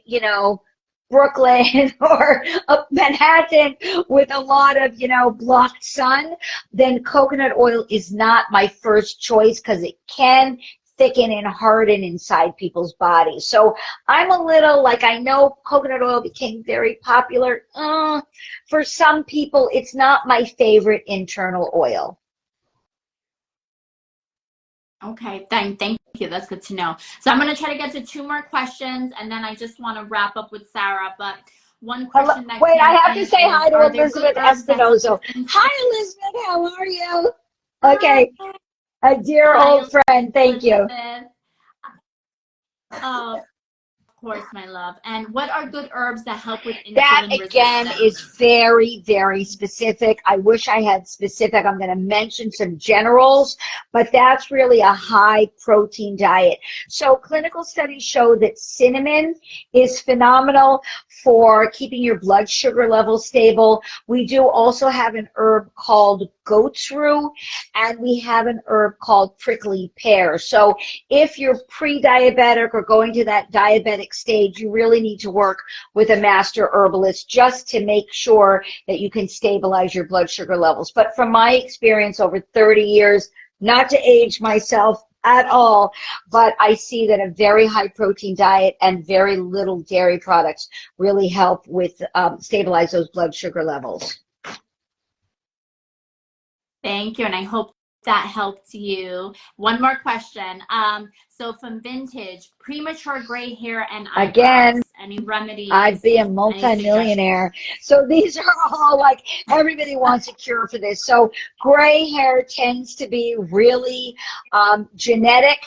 Brooklyn or Manhattan with a lot of, blocked sun, then coconut oil is not my first choice because it can thicken and harden inside people's bodies. So I'm a little like, I know coconut oil became very popular. For some people, it's not my favorite internal oil. Okay, thank you. That's good to know. So I'm going to try to get to two more questions, and then I just want to wrap up with Sarah. But one Hello. question that Wait, I came have to in say is, hi to are there good Elizabeth herbs that help Espinozo. with insects? Hi, Elizabeth. How are you? Hi, Okay. A dear hi, old friend. Thank you. Elizabeth. Oh, of course, my love. And what are good herbs that help with That insulin again is resistance? very, very specific. I wish I had specific. I'm going to mention some generals, but that's really a high protein diet. So clinical studies show that cinnamon is phenomenal for keeping your blood sugar level stable. We do also have an herb called goat's rue, and we have an herb called prickly pear. So if you're pre-diabetic or going to that diabetic stage, you really need to work with a master herbalist just to make sure that you can stabilize your blood sugar levels. But from my experience over 30 years, not to age myself at all, but I see that a very high protein diet and very little dairy products really help with stabilize those blood sugar levels. Thank you, and I hope that helped you. One more question. So from vintage, premature gray hair and Again, eyebrows, any I'd remedies, be a any suggestions? multimillionaire. So these are all like, everybody wants a cure for this. So gray hair tends to be really genetic.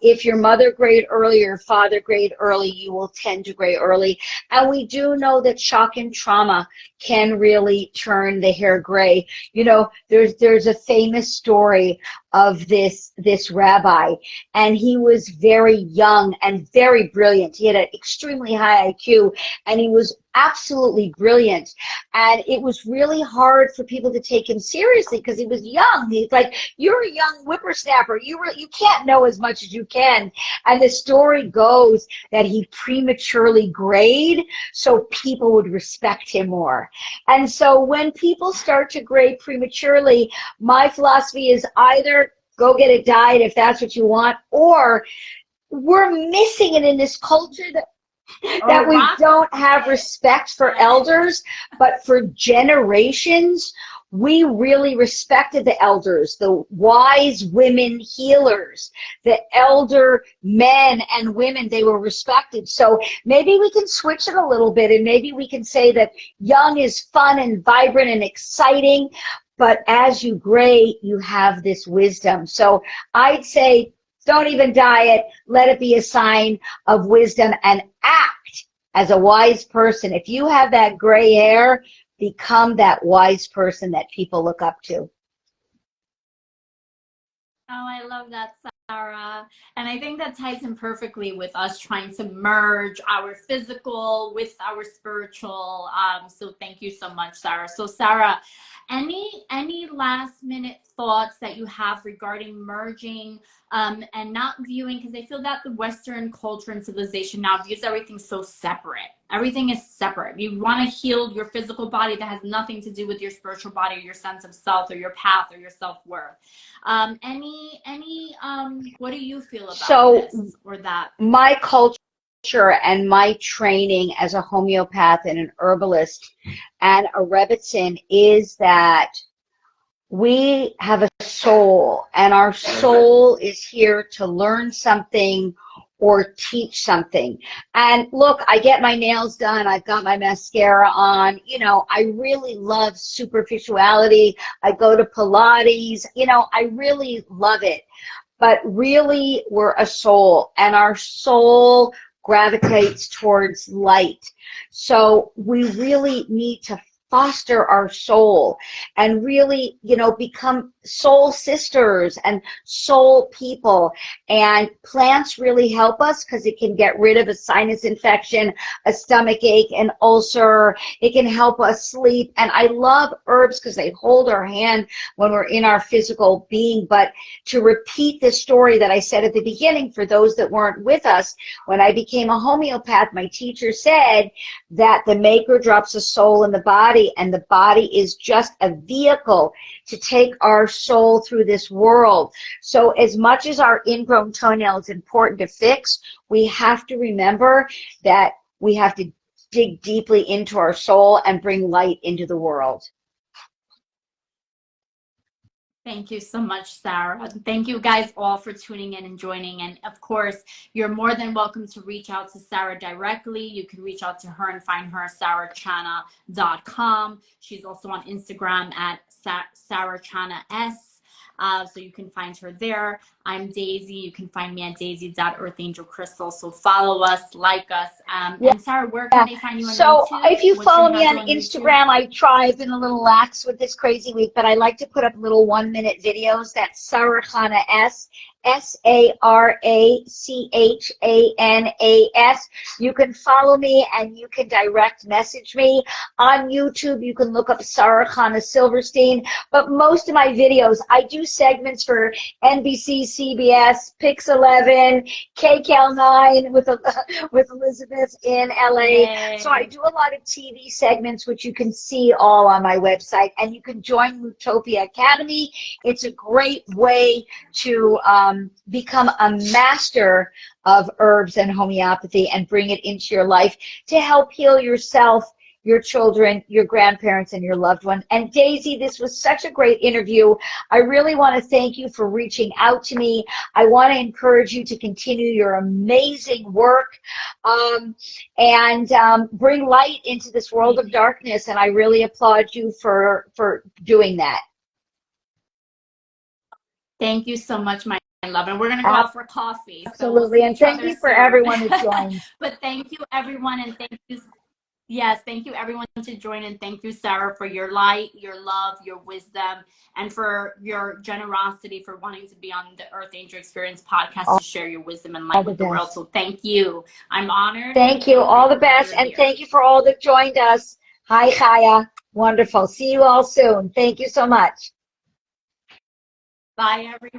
If your mother grayed early or father grayed early, you will tend to gray early. And we do know that shock and trauma can really turn the hair gray. There's a famous story of this rabbi, and he was very young and very brilliant. He had an extremely high IQ, and he was absolutely brilliant. And it was really hard for people to take him seriously because he was young. He's like, you're a young whippersnapper. You can't know as much as you can. And the story goes that he prematurely grayed so people would respect him more. And so when people start to gray prematurely, my philosophy is either go get it dyed if that's what you want, or we're missing it in this culture that Or we rock don't have it. respect for elders, but for generations we really respected the elders, the wise women healers, the elder men and women, they were respected. So maybe we can switch it a little bit, and maybe we can say that young is fun and vibrant and exciting, but as you gray, you have this wisdom. So I'd say don't even diet. Let it be a sign of wisdom, and act as a wise person. If you have that gray hair, become that wise person that people look up to. Oh, I love that, Sarah. And I think that ties in perfectly with us trying to merge our physical with our spiritual. So thank you so much, Sarah. So Sarah, any last minute thoughts that you have regarding merging and not viewing, because I feel that the Western culture and civilization now views everything so separate. Everything is separate. You want to heal your physical body that has nothing to do with your spiritual body or your sense of self or your path or your self-worth. What do you feel about this or that? My culture and my training as a homeopath and an herbalist and a Rebbitzin is that we have a soul, and our soul is here to learn something or teach something. And look, I get my nails done. I've got my mascara on. You know, I really love superficiality. I go to Pilates. You know, I really love it. But really, we're a soul, and our soul gravitates towards light. So we really need to foster our soul and really, you know, become soul sisters and soul people. And plants really help us because it can get rid of a sinus infection, a stomach ache, an ulcer. It can help us sleep. And I love herbs because they hold our hand when we're in our physical being. But to repeat the story that I said at the beginning, for those that weren't with us, when I became a homeopath, my teacher said that the maker drops a soul in the body, and the body is just a vehicle to take our soul through this world. So as much as our ingrown toenail is important to fix, we have to remember that we have to dig deeply into our soul and bring light into the world. Thank you so much, Sarah. Thank you guys all for tuning in and joining. And of course, you're more than welcome to reach out to Sarah directly. You can reach out to her and find her at Sara-Chana.com. She's also on Instagram at Sara-Chana S. So you can find her there. I'm Daisy. You can find me at daisy.earthangelcrystal. So follow us, like us. And Sarah, where can they find you on YouTube? So if you follow me on Instagram, I've been a little lax with this crazy week, but I like to put up little 1-minute videos. That's Sara-Chana S. SarachanaS. You can follow me and you can direct message me. On YouTube, you can look up Sara-Chana Silverstein. But most of my videos, I do segments for NBC, CBS, Pix 11, KCAL 9 with Elizabeth in LA. Yay. So I do a lot of TV segments, which you can see all on my website. And you can join Utopia Academy. It's a great way to become a master of herbs and homeopathy and bring it into your life to help heal yourself, your children, your grandparents, and your loved ones. And Daisy, this was such a great interview. I really want to thank you for reaching out to me. I want to encourage you to continue your amazing work and bring light into this world of darkness. And I really applaud you for doing that. Thank you so much, my love. And we're going to go out for coffee. Absolutely. So we'll and thank you for everyone who joined. But thank you, everyone. And thank you. Yes, thank you, everyone, to join. And thank you, Sarah, for your light, your love, your wisdom, and for your generosity for wanting to be on the Earth Angel Experience podcast to share your wisdom and light with the world. So thank you. I'm honored. Thank you. All the best. And thank you for all that joined us. Hi, Chaya. Wonderful. See you all soon. Thank you so much. Bye, everyone.